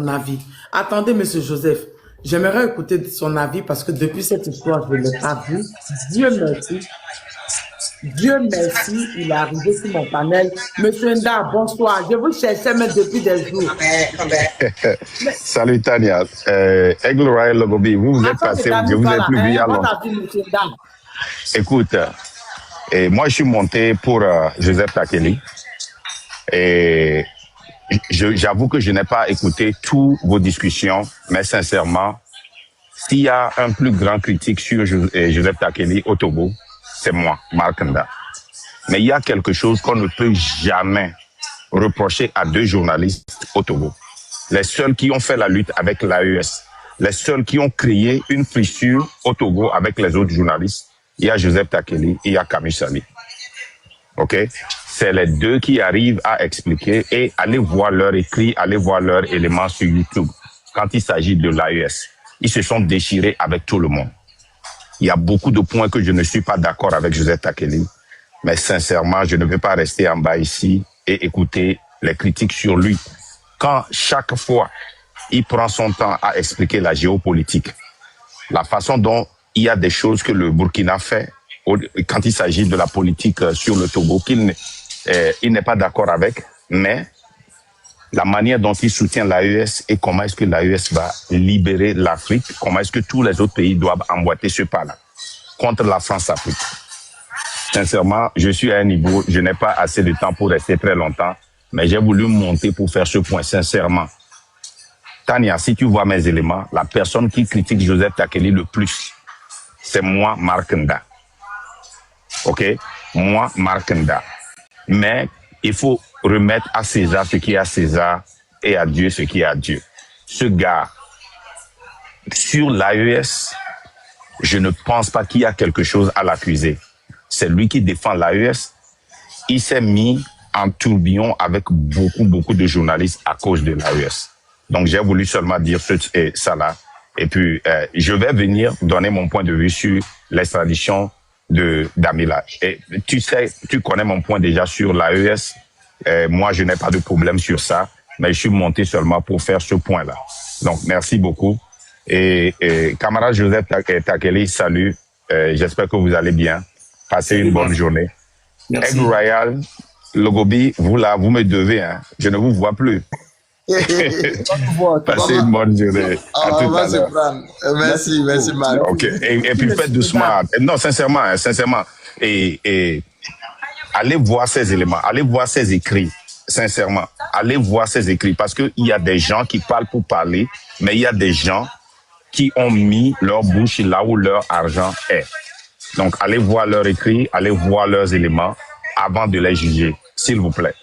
Speaker 2: avis. Attendez, monsieur Joseph, j'aimerais écouter son avis parce que depuis cette histoire, je ne l'ai pas vu. Dieu merci. Dieu merci, il est arrivé sur mon panel. Monsieur Nda, bonsoir. Je vous cherchais mais depuis des jours.
Speaker 14: Salut Tania. Aigle Royal Logobi, vous êtes passé, je vous ai plus vu à longtemps. Écoute, moi je suis monté pour Joseph Takeli. Et j'avoue que je n'ai pas écouté toutes vos discussions, mais sincèrement, s'il y a un plus grand critique sur Joseph Takeli au Togo, c'est moi, Marc Nda. Mais il y a quelque chose qu'on ne peut jamais reprocher à deux journalistes au Togo. Les seuls qui ont fait la lutte avec l'AES, les seuls qui ont créé une fissure au Togo avec les autres journalistes, il y a Joseph Takeli et il y a Camille Sali. OK? C'est les deux qui arrivent à expliquer et aller voir leurs écrits, aller voir leurs éléments sur YouTube. Quand il s'agit de l'AES, ils se sont déchirés avec tout le monde. Il y a beaucoup de points que je ne suis pas d'accord avec Joseph Takeli, mais sincèrement, je ne vais pas rester en bas ici et écouter les critiques sur lui. Quand chaque fois, il prend son temps à expliquer la géopolitique, la façon dont il y a des choses que le Burkina fait quand il s'agit de la politique sur le Togo, qu'il n'est pas d'accord avec, mais la manière dont il soutient l'AES et comment est-ce que l'AES va libérer l'Afrique, comment est-ce que tous les autres pays doivent emboîter ce pas-là contre la France-Afrique. Sincèrement, je suis à un niveau, je n'ai pas assez de temps pour rester très longtemps, mais j'ai voulu monter pour faire ce point, sincèrement. Tania, si tu vois mes éléments, la personne qui critique Joseph Takeli le plus, c'est moi, Marc Nda. OK? Moi, Marc Nda. Mais il faut remettre à César ce qui est à César et à Dieu ce qui est à Dieu. Ce gars, sur l'AES, je ne pense pas qu'il y a quelque chose à l'accuser. C'est lui qui défend l'AES. Il s'est mis en tourbillon avec beaucoup de journalistes à cause de l'AES. Donc j'ai voulu seulement dire ça là. Et puis, je vais venir donner mon point de vue sur l'extradition de Damila. Et tu sais, tu connais mon point déjà sur l'AES. Moi, je n'ai pas de problème sur ça, mais je suis monté seulement pour faire ce point-là. Donc, merci beaucoup. Et camarade Joseph Takeli, salut. J'espère que vous allez bien. Passez une bonne journée. Aigle Royal, Logobi, vous là, vous me devez. Hein. Je ne vous vois plus. Passez une bonne journée. À
Speaker 7: On
Speaker 14: tout
Speaker 7: va
Speaker 14: à
Speaker 7: se
Speaker 14: l'heure.
Speaker 7: prendre. Merci, Marc.
Speaker 14: Ok. Et puis faites doucement. Non, sincèrement, hein, sincèrement. Et allez voir ces éléments, allez voir ces écrits. Sincèrement, allez voir ces écrits parce qu'il y a des gens qui parlent pour parler, mais il y a des gens qui ont mis leur bouche là où leur argent est. Donc, allez voir leurs écrits, allez voir leurs éléments avant de les juger, s'il vous plaît.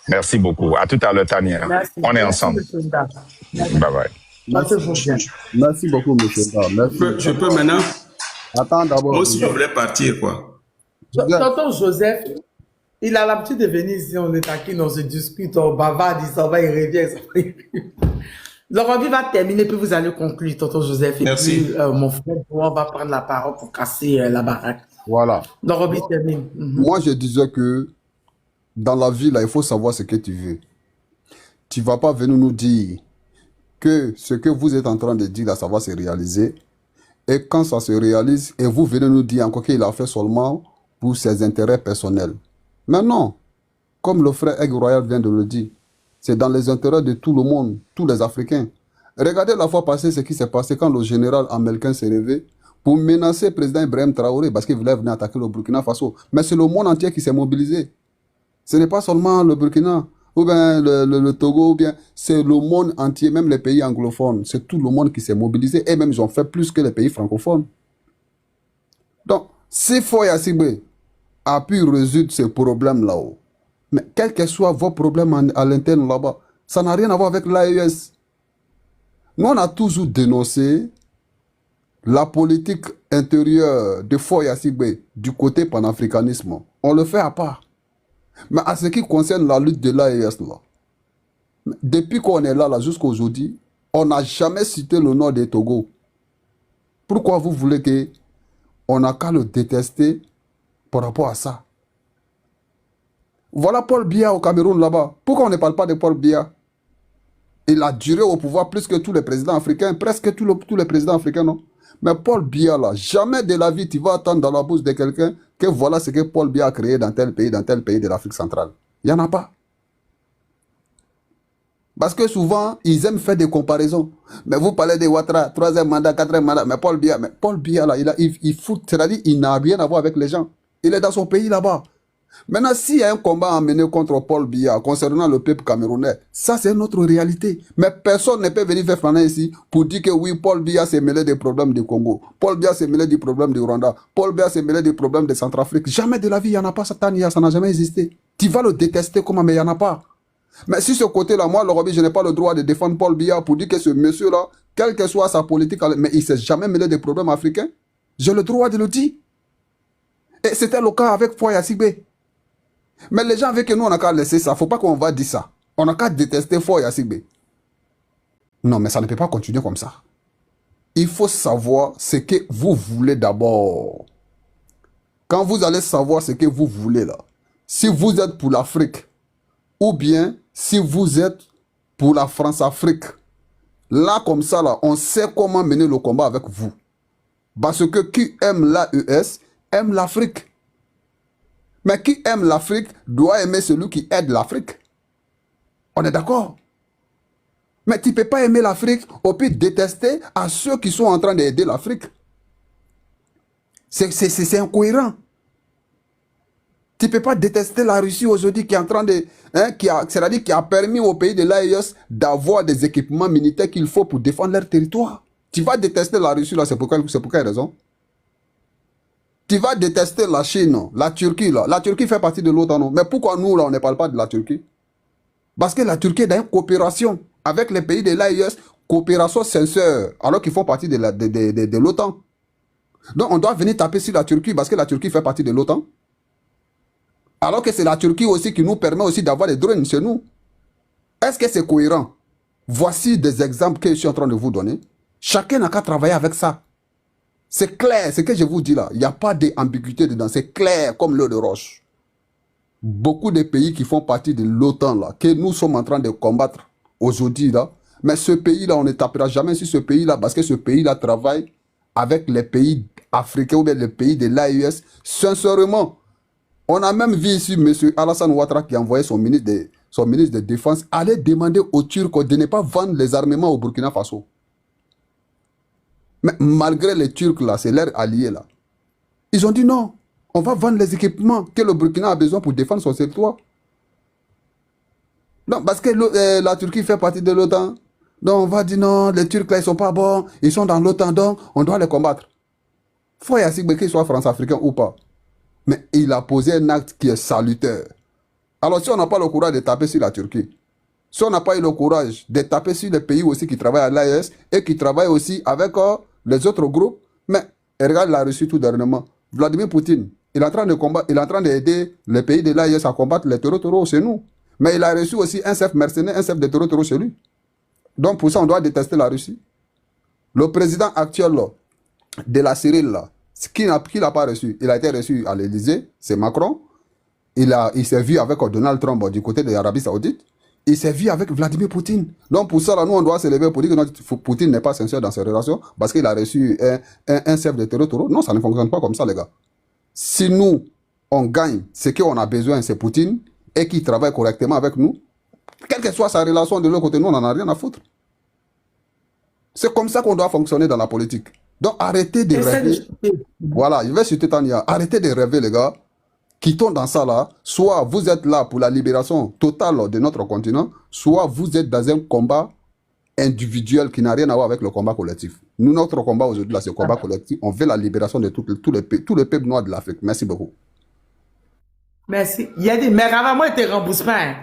Speaker 14: Merci beaucoup. À tout à l'heure, Tania.
Speaker 2: Merci.
Speaker 14: On est
Speaker 2: Merci,
Speaker 14: ensemble.
Speaker 2: monsieur Nda.
Speaker 14: Bye bye.
Speaker 13: Merci beaucoup, monsieur Nda. Merci.
Speaker 8: Je peux maintenant.
Speaker 13: Attends d'abord.
Speaker 8: Moi aussi, je voulais partir, quoi.
Speaker 2: Tonton Joseph, il a l'habitude de venir ici, on est taquine, on se discute, on bavarde, il s'en va, il revient, il s'en va. Laurent va terminer, puis vous allez conclure, tonton Joseph. Et
Speaker 8: Merci.
Speaker 2: puis, mon frère, on va prendre la parole pour casser la baraque.
Speaker 13: Voilà.
Speaker 2: Laurent termine.
Speaker 13: Moi, je disais que dans la vie, là, il faut savoir ce que tu veux. Tu ne vas pas venir nous dire que ce que vous êtes en train de dire, là, ça va se réaliser. Et quand ça se réalise, et vous venez nous dire encore qu'il a fait seulement pour ses intérêts personnels. Mais non, comme le frère Aigle Royal vient de le dire, c'est dans les intérêts de tout le monde, tous les Africains. Regardez la fois passée ce qui s'est passé quand le général américain s'est levé pour menacer le président Ibrahim Traoré parce qu'il voulait venir attaquer le Burkina Faso. Mais c'est le monde entier qui s'est mobilisé. Ce n'est pas seulement le Burkina, ou bien le Togo, ou bien c'est le monde entier, même les pays anglophones. C'est tout le monde qui s'est mobilisé et même ils ont fait plus que les pays francophones. Donc, si Foya Sibé a pu résoudre ces problèmes là-haut, mais quels que soient vos problèmes à l'interne là-bas, ça n'a rien à voir avec l'AES. Nous, on a toujours dénoncé la politique intérieure de Foya Sibé du côté panafricanisme. On le fait à part. Mais à ce qui concerne la lutte de l'AES, là, depuis qu'on est là jusqu'à aujourd'hui, on n'a jamais cité le nom des Togo. Pourquoi vous voulez qu'on n'a qu'à le détester par rapport à ça? Voilà Paul Biya au Cameroun là-bas. Pourquoi on ne parle pas de Paul Biya? Il a duré au pouvoir plus que tous les présidents africains, presque tous les présidents africains, non? Mais Paul Biya là, jamais de la vie tu vas attendre dans la bouche de quelqu'un que voilà ce que Paul Biya a créé dans tel pays de l'Afrique centrale. Il n'y en a pas. Parce que souvent, ils aiment faire des comparaisons. Mais vous parlez de Ouattara, 3e mandat, 4e mandat, mais Paul Biya là, il fout, c'est-à-dire il n'a rien à voir avec les gens. Il est dans son pays là-bas. Maintenant, s'il y a un combat à mener contre Paul Biya concernant le peuple camerounais, ça c'est notre réalité. Mais personne ne peut venir faire flâner ici pour dire que oui, Paul Biya s'est mêlé des problèmes du Congo. Paul Biya s'est mêlé du problème du Rwanda. Paul Biya s'est mêlé des problèmes de Centrafrique. Jamais de la vie, il n'y en a pas, Satania, ça n'a jamais existé. Tu vas le détester comment, mais il n'y en a pas. Mais si ce côté-là, moi, Lorobi, je n'ai pas le droit de défendre Paul Biya pour dire que ce monsieur-là, quelle que soit sa politique, mais il ne s'est jamais mêlé des problèmes africains. J'ai le droit de le dire. Et c'était le cas avec Foya Sibé. Mais les gens veulent que nous, on n'a qu'à laisser ça. Il ne faut pas qu'on va dire ça. On n'a qu'à détester Foya Sibé. Non, mais ça ne peut pas continuer comme ça. Il faut savoir ce que vous voulez d'abord. Quand vous allez savoir ce que vous voulez là, si vous êtes pour l'Afrique, ou bien si vous êtes pour la France-Afrique, là comme ça, là, on sait comment mener le combat avec vous. Parce que qui aime l'AES aime l'Afrique. Mais qui aime l'Afrique doit aimer celui qui aide l'Afrique. On est d'accord? Mais tu ne peux pas aimer l'Afrique au puis détester à ceux qui sont en train d'aider l'Afrique. C'est incohérent. Tu ne peux pas détester la Russie aujourd'hui qui est en train de... c'est-à-dire qui a permis au pays de l'AES d'avoir des équipements militaires qu'il faut pour défendre leur territoire. Tu vas détester la Russie là, c'est pour quelle raison? Tu vas détester la Chine, la Turquie là. La Turquie fait partie de l'OTAN, non? Mais pourquoi nous là, on ne parle pas de la Turquie? Parce que la Turquie est dans une coopération avec les pays de l'AES, coopération sincère, alors qu'ils font partie de l'OTAN. Donc on doit venir taper sur la Turquie parce que la Turquie fait partie de l'OTAN. Alors que c'est la Turquie aussi qui nous permet aussi d'avoir des drones chez nous. Est-ce que c'est cohérent? Voici des exemples que je suis en train de vous donner. Chacun n'a qu'à travailler avec ça. C'est clair, ce que je vous dis là. Il n'y a pas d'ambiguïté dedans. C'est clair comme l'eau de roche. Beaucoup de pays qui font partie de l'OTAN là, que nous sommes en train de combattre aujourd'hui là. Mais ce pays-là, on ne tapera jamais sur ce pays-là parce que ce pays-là travaille avec les pays africains ou bien les pays de l'AES. Sincèrement, on a même vu ici M. Alassane Ouattara qui a envoyé son ministre son ministre de Défense, allait demander aux Turcs de ne pas vendre les armements au Burkina Faso. Mais malgré les Turcs, là, c'est leurs alliés, là. Ils ont dit non, on va vendre les équipements que le Burkina a besoin pour défendre son territoire. Non, parce que la Turquie fait partie de l'OTAN. Donc on va dire non, les Turcs là, ils sont pas bons, ils sont dans l'OTAN, donc on doit les combattre. Faut qu'il soit France-africain ou pas. Mais il a posé un acte qui est salutaire. Alors si on n'a pas le courage de taper sur la Turquie, si on n'a pas eu le courage de taper sur les pays aussi qui travaillent à l'AES et qui travaillent aussi avec les autres groupes, mais regarde la Russie tout dernièrement. Vladimir Poutine, il est en train de combattre, il est en train d'aider les pays de l'AES à combattre les terroristes chez nous. Mais il a reçu aussi un chef mercenaire, un chef de terroristes chez lui. Donc pour ça, on doit détester la Russie. Le président actuel là, de la Syrie, là, qui n'a pas reçu, il a été reçu à l'Élysée, c'est Macron. Il s'est vu avec Donald Trump du côté de l'Arabie Saoudite. Il s'est vu avec Vladimir Poutine. Donc pour ça, là, nous, on doit se lever pour dire que Poutine n'est pas sincère dans ses relations parce qu'il a reçu un chef de terroristes. Non, ça ne fonctionne pas comme ça, les gars. Si nous, on gagne, ce qu'on a besoin, c'est Poutine et qui travaille correctement avec nous, quelle que soit sa relation de l'autre côté, nous, on n'en a rien à foutre. C'est comme ça qu'on doit fonctionner dans la politique. Donc arrêtez de rêver. Voilà, je vais citer Tania. Arrêtez de rêver, les gars. Quittons dans ça là. Soit vous êtes là pour la libération totale de notre continent, soit vous êtes dans un combat individuel qui n'a rien à voir avec le combat collectif. Nous, notre combat aujourd'hui, là, c'est le combat collectif. On veut la libération de tous les peuples noirs de l'Afrique. Merci beaucoup.
Speaker 2: Merci. Il y a des... Mais avant moi, tu rembourses pas. Hein.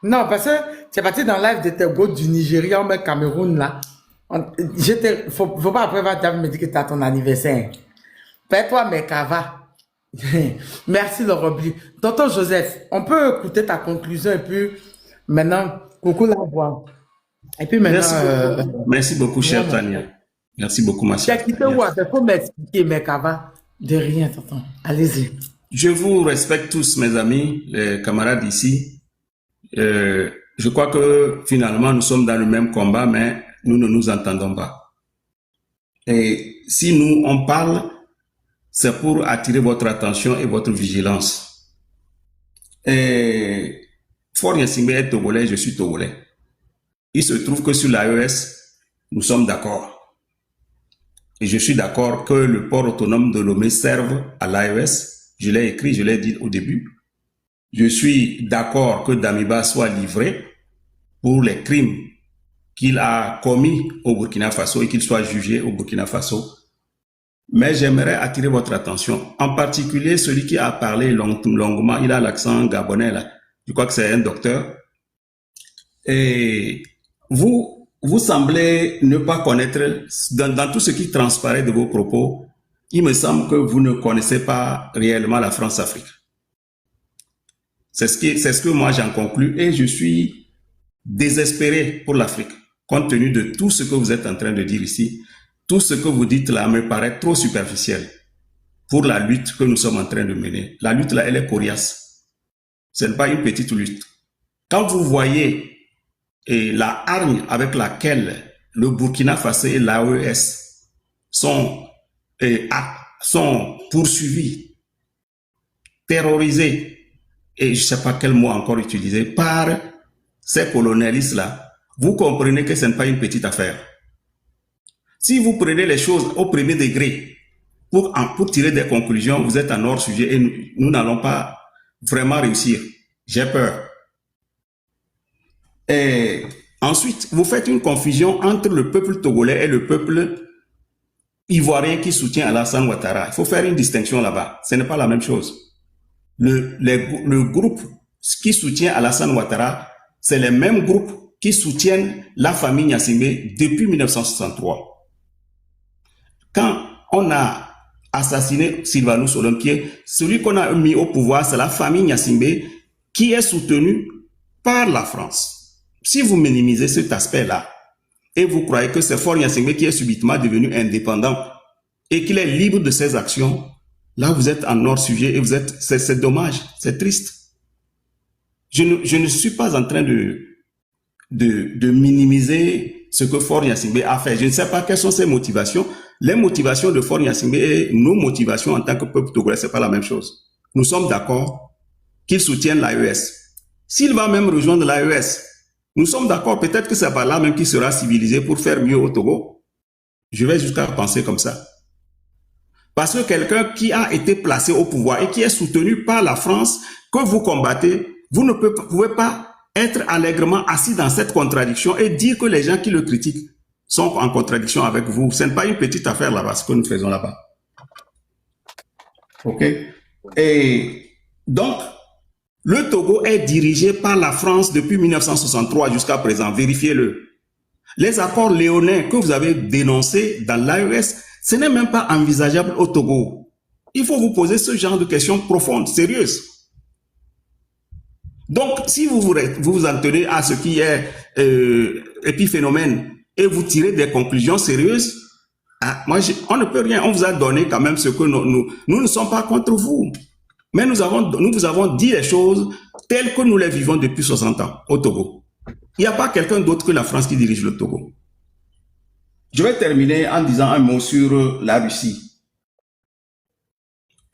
Speaker 2: Non, parce que tu es parti dans le live de Togo, du Nigeria, ou Cameroun, là. Faut pas après me dire que tu as ton anniversaire. Fais-toi, Mekava. Merci, le Robli. Tonton Joseph, on peut écouter ta conclusion et puis maintenant, coucou la voix. Et puis maintenant.
Speaker 8: Merci beaucoup, chère Tania. Merci beaucoup, ma chère.
Speaker 2: Tu as faut m'expliquer, Mekava. De rien, tonton. Allez-y.
Speaker 8: Je vous respecte tous, mes amis, les camarades ici. Je crois que finalement, nous sommes dans le même combat, mais nous ne nous entendons pas. Et si nous, on parle, c'est pour attirer votre attention et votre vigilance. Et Faure Gnassingbé est togolais, je suis togolais. Il se trouve que sur l'AES, nous sommes d'accord. Et je suis d'accord que le port autonome de Lomé serve à l'AES. Je l'ai écrit, je l'ai dit au début. Je suis d'accord que Damiba soit livré pour les crimes qu'il a commis au Burkina Faso et qu'il soit jugé au Burkina Faso. Mais j'aimerais attirer votre attention, en particulier celui qui a parlé longuement, il a l'accent gabonais là, je crois que c'est un docteur. Et vous semblez ne pas connaître, dans tout ce qui transparaît de vos propos, il me semble que vous ne connaissez pas réellement la France-Afrique. C'est ce que moi j'en conclus et je suis désespéré pour l'Afrique, compte tenu de tout ce que vous êtes en train de dire ici. Tout ce que vous dites là me paraît trop superficiel pour la lutte que nous sommes en train de mener. La lutte là, elle est coriace. Ce n'est pas une petite lutte. Quand vous voyez la hargne avec laquelle le Burkina Faso et l'AES sont poursuivis, terrorisés, et je ne sais pas quel mot encore utiliser, par ces colonialistes-là, vous comprenez que ce n'est pas une petite affaire. Si vous prenez les choses au premier degré pour tirer des conclusions, vous êtes en hors sujet et nous n'allons pas vraiment réussir. J'ai peur. Et ensuite, vous faites une confusion entre le peuple togolais et le peuple ivoirien qui soutient Alassane Ouattara. Il faut faire une distinction là-bas. Ce n'est pas la même chose. Le groupe qui soutient Alassane Ouattara, c'est les mêmes groupes qui soutiennent la famille Gnassingbé depuis 1963. Quand on a assassiné Sylvanus Olympié, celui qu'on a mis au pouvoir, c'est la famille Gnassingbé qui est soutenue par la France. Si vous minimisez cet aspect-là et vous croyez que c'est Faure Gnassingbé qui est subitement devenu indépendant et qu'il est libre de ses actions, là vous êtes en hors sujet et c'est dommage, c'est triste. Je ne suis pas en train de minimiser ce que Faure Gnassingbé a fait. Je ne sais pas quelles sont ses motivations. Les motivations de Faure Gnassingbé et nos motivations en tant que peuple togolais, ce n'est pas la même chose. Nous sommes d'accord qu'ils soutiennent l'AES. S'il va même rejoindre l'AES, nous sommes d'accord, peut-être que c'est par là même qu'il sera civilisé pour faire mieux au Togo. Je vais jusqu'à penser comme ça. Parce que quelqu'un qui a été placé au pouvoir et qui est soutenu par la France, que vous combattez, vous ne pouvez pas être allègrement assis dans cette contradiction et dire que les gens qui le critiquent sont en contradiction avec vous. Ce n'est pas une petite affaire là-bas, ce que nous faisons là-bas. OK? Et donc, le Togo est dirigé par la France depuis 1963 jusqu'à présent. Vérifiez-le. Les accords léonins que vous avez dénoncés dans l'AES, ce n'est même pas envisageable au Togo. Il faut vous poser ce genre de questions profondes, sérieuses. Donc, si vous vous en tenez à ce qui est épiphénomène et vous tirez des conclusions sérieuses, on ne peut rien. On vous a donné quand même ce que nous ne sommes pas contre vous. Mais nous vous avons dit les choses telles que nous les vivons depuis 60 ans au Togo. Il n'y a pas quelqu'un d'autre que la France qui dirige le Togo. Je vais terminer en disant un mot sur la Russie.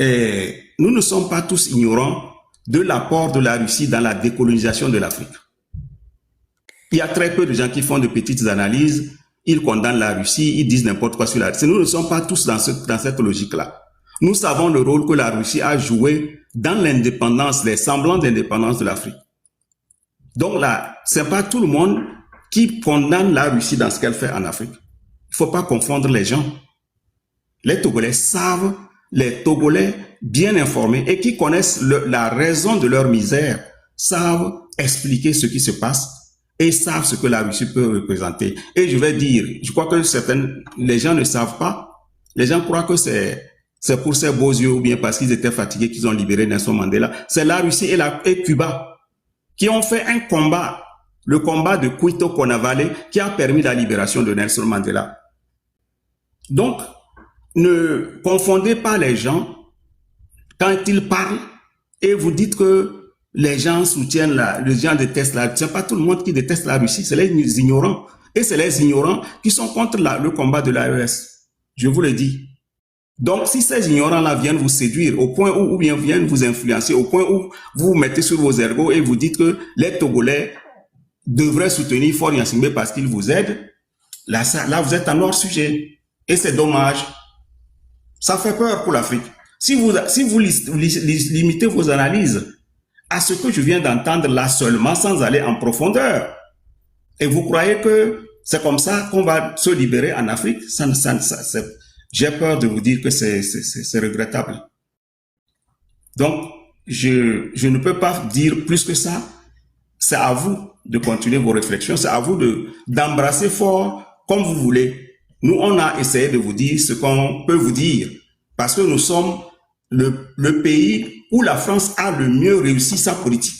Speaker 8: Et nous ne sommes pas tous ignorants de l'apport de la Russie dans la décolonisation de l'Afrique. Il y a très peu de gens qui font de petites analyses, ils condamnent la Russie, ils disent n'importe quoi sur la Russie. Nous ne sommes pas tous dans cette logique-là. Nous savons le rôle que la Russie a joué dans l'indépendance, les semblants d'indépendance de l'Afrique. Donc là, c'est pas tout le monde qui condamne la Russie dans ce qu'elle fait en Afrique. Il faut pas confondre les gens. Les Togolais savent, les Togolais bien informés et qui connaissent la raison de leur misère, savent expliquer ce qui se passe et savent ce que la Russie peut représenter. Et je vais dire, je crois que les gens ne savent pas. Les gens croient que c'est pour ses beaux yeux ou bien parce qu'ils étaient fatigués qu'ils ont libéré Nelson Mandela. C'est la Russie et Cuba qui ont fait un combat, le combat de Cuito Cuanavale, qui a permis la libération de Nelson Mandela. Donc, ne confondez pas les gens quand ils parlent et vous dites que les gens soutiennent les gens détestent la Russie. Ce n'est pas tout le monde qui déteste la Russie, c'est les ignorants. Et c'est les ignorants qui sont contre le combat de l'AES. Je vous le dis. Donc, si ces ignorants-là viennent vous séduire au point où bien viennent vous influencer, au point où vous vous mettez sur vos ergots et vous dites que les Togolais devraient soutenir Faure Gnassingbé parce qu'ils vous aident, là, vous êtes en hors sujet. Et c'est dommage. Ça fait peur pour l'Afrique. Si vous limitez vos analyses à ce que je viens d'entendre là seulement, sans aller en profondeur, et vous croyez que c'est comme ça qu'on va se libérer en Afrique, j'ai peur de vous dire que c'est regrettable. Donc, je ne peux pas dire plus que ça. C'est à vous de continuer vos réflexions. C'est à vous d'embrasser fort comme vous voulez. Nous, on a essayé de vous dire ce qu'on peut vous dire. Parce que nous sommes le pays où la France a le mieux réussi sa politique.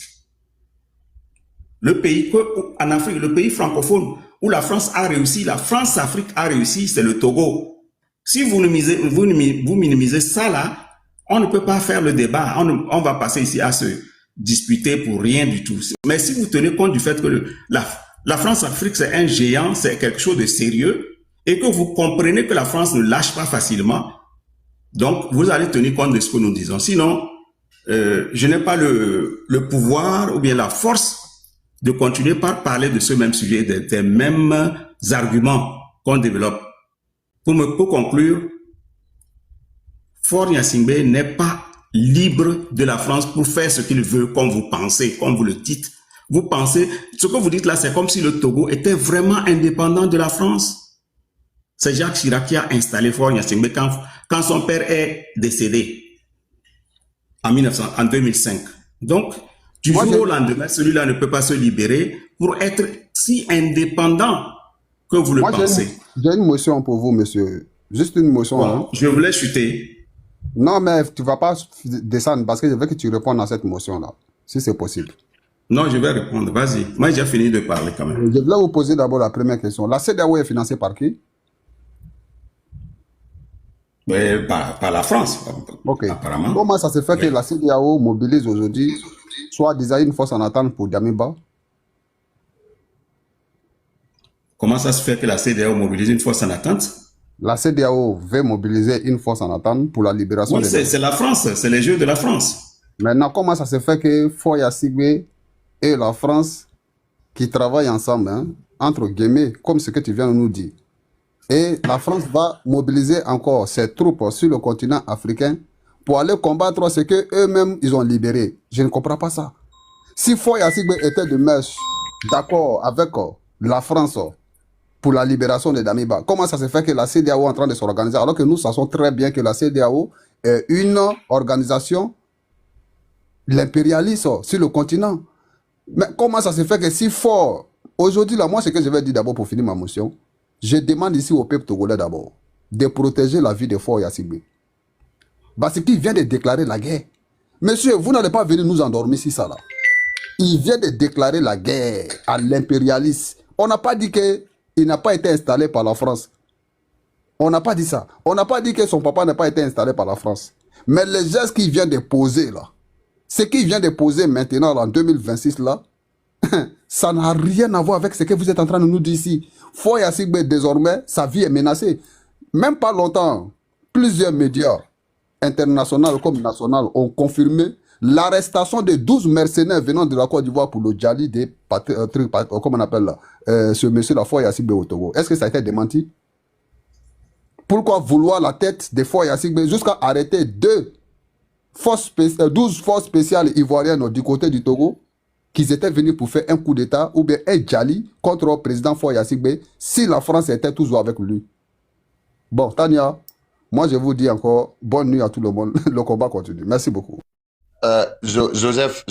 Speaker 8: Le pays en Afrique, le pays francophone où la France a réussi, la France-Afrique a réussi, c'est le Togo. Si vous minimisez ça là, on ne peut pas faire le débat. On va passer ici à se disputer pour rien du tout. Mais si vous tenez compte du fait que la France-Afrique, c'est un géant, c'est quelque chose de sérieux, et que vous comprenez que la France ne lâche pas facilement, donc vous allez tenir compte de ce que nous disons. Sinon, je n'ai pas le pouvoir ou bien la force de continuer par parler de ce même sujet, des mêmes arguments qu'on développe. Pour conclure, Faure Gnassingbé n'est pas libre de la France pour faire ce qu'il veut, comme vous pensez, comme vous le dites. Vous pensez, ce que vous dites là, c'est comme si le Togo était vraiment indépendant de la France. C'est Jacques Chirac qui a installé Faure Gnassingbé quand son père est décédé en 2005. Donc, du jour au lendemain, celui-là ne peut pas se libérer pour être si indépendant que vous le pensez.
Speaker 15: J'ai une motion pour vous, monsieur. Juste une motion.
Speaker 8: Bon,
Speaker 15: hein.
Speaker 8: Je voulais chuter.
Speaker 15: Non, mais tu ne vas pas descendre parce que je veux que tu répondes à cette motion-là, si c'est possible.
Speaker 8: Non, je vais répondre. Vas-y. Moi, j'ai fini de parler quand même.
Speaker 15: Je voulais vous poser d'abord la première question. La CEDEAO est financée par qui?
Speaker 8: Mais par la France,
Speaker 15: Ok.
Speaker 8: apparemment.
Speaker 15: Comment ça se fait que la CEDEAO mobilise aujourd'hui soit déjà une force en attente pour Damiba?
Speaker 8: Comment ça se fait que la CEDEAO mobilise une force en attente?
Speaker 15: La CEDEAO veut mobiliser une force en attente pour la libération
Speaker 8: Oui,
Speaker 15: des...
Speaker 8: c'est la France, c'est les Jeux de la France.
Speaker 15: Maintenant, comment ça se fait que Faure Gnassingbé et la France qui travaillent ensemble, hein, entre guillemets, comme ce que tu viens de nous dire. Et la France va mobiliser encore ses troupes sur le continent africain pour aller combattre ce qu'eux-mêmes ils ont libéré. Je ne comprends pas ça. Si Foy Asigbe était de mèche d'accord avec la France pour la libération de Damiba, comment ça se fait que la CEDEAO est en train de s'organiser alors que nous savons très bien que la CEDEAO est une organisation l'impérialisme sur le continent. Mais comment ça se fait que si fort, aujourd'hui, là, moi, ce que je vais dire d'abord pour finir ma motion, je demande ici au peuple togolais d'abord de protéger la vie de Faure Yasigbe. Parce qu'il vient de déclarer la guerre. Monsieur, vous n'allez pas venir nous endormir si ça là. Il vient de déclarer la guerre à l'impérialisme. On n'a pas dit qu'il n'a pas été installé par la France. On n'a pas dit ça. On n'a pas dit que son papa n'a pas été installé par la France. Mais les gestes qu'il vient de poser là, ce qu'il vient de poser maintenant en 2026 là, ça n'a rien à voir avec ce que vous êtes en train de nous dire ici. Faure Yasigbe, désormais, sa vie est menacée. Même pas longtemps, plusieurs médias internationaux comme nationaux ont confirmé l'arrestation de 12 mercenaires venant de la Côte d'Ivoire pour le Djali de comment on appelle là, ce monsieur la Faure Yasigbe au Togo. Est-ce que ça a été démenti? Pourquoi vouloir la tête de Faure Yasigbe jusqu'à arrêter 12 forces spéciales ivoiriennes du côté du Togo qu'ils étaient venus pour faire un coup d'État ou bien un Djali contre le président Faure Yasigbe si la France était toujours avec lui. Bon, Tania, moi je vous dis encore bonne nuit à tout le monde. Le combat continue. Merci beaucoup.
Speaker 7: Joseph,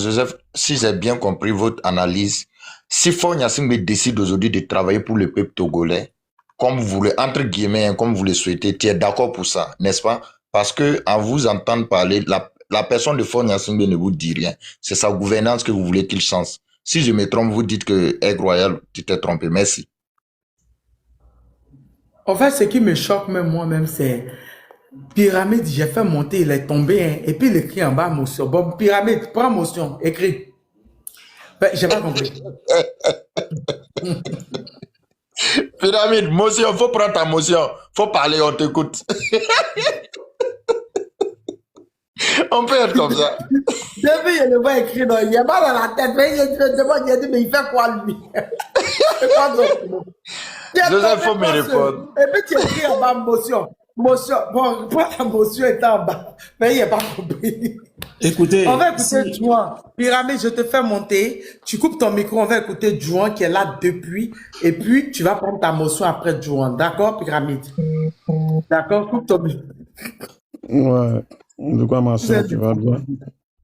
Speaker 7: si j'ai bien compris votre analyse, si Faure Yasigbe décide aujourd'hui de travailler pour le peuple togolais, comme vous voulez, entre guillemets, comme vous le souhaitez, tu es d'accord pour ça, n'est-ce pas? Parce que en vous entendant parler, la personne de Faure Yasigbe ne vous dit rien. C'est sa gouvernance que vous voulez qu'il change. Si je me trompe, vous dites que Aigle Royal, tu t'es trompé. Merci.
Speaker 2: En fait, ce qui me choque même moi-même, c'est Pyramide, j'ai fait monter, il est tombé, hein, et puis il écrit en bas motion. Bon, Pyramide, prends motion, écris. Ben, j'ai pas compris.
Speaker 7: Pyramide, motion, faut prendre ta motion. Faut parler, on t'écoute. On peut être comme ça.
Speaker 2: Depuis, il le voit écrire, il n'y a pas dans la tête, mais il dit, mais il fait quoi lui?
Speaker 7: Joseph, faut me répondre.
Speaker 2: Et puis tu écris en bas motion. Motion, bon, la motion est en bas, mais il n'a pas compris.
Speaker 11: Écoutez.
Speaker 2: On va écouter Juan. Pyramide, je te fais monter. Tu coupes ton micro, on va écouter Juan qui est là depuis. Et puis, tu vas prendre ta motion après Juan. D'accord, Pyramide? D'accord, coupe ton micro.
Speaker 16: Ouais. De quoi, ma soeur, tu vas bien?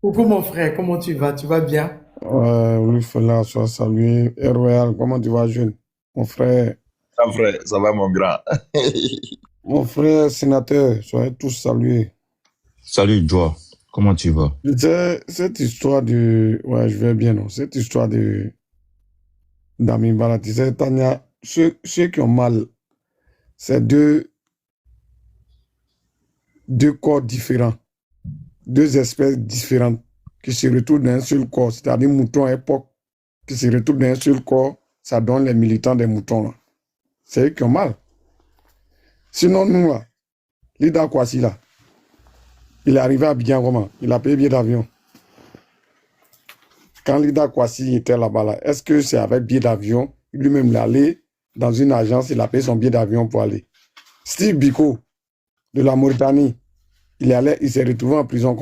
Speaker 2: Coucou, mon frère, comment tu vas? Tu vas bien?
Speaker 16: Ouais, oui, Fela, sois salué. Et Royal, comment tu vas, jeune? Mon frère.
Speaker 7: Ça va, mon grand.
Speaker 16: Mon frère sénateur, soyez tous salués.
Speaker 14: Salut, Joe. Comment tu vas?
Speaker 16: Cette histoire de... Ouais, je vais bien, non? Cette histoire de... Damiba, tu sais, Tania, ceux qui ont mal, c'est deux corps différents, deux espèces différentes qui se retrouvent dans un seul corps, c'est-à-dire moutons à époque qui se retrouvent dans un seul corps, ça donne les militants des moutons, là. C'est eux qui ont mal. Sinon, nous, là, Lida Kwasi, là, il est arrivé à Abidjan comment? Il a payé billet d'avion. Quand Lida Kwasi était là-bas, là, est-ce que c'est avec billet d'avion? Lui-même, il est allé dans une agence, il a payé son billet d'avion pour aller. Steve Biko, de la Mauritanie, il s'est retrouvé en prison.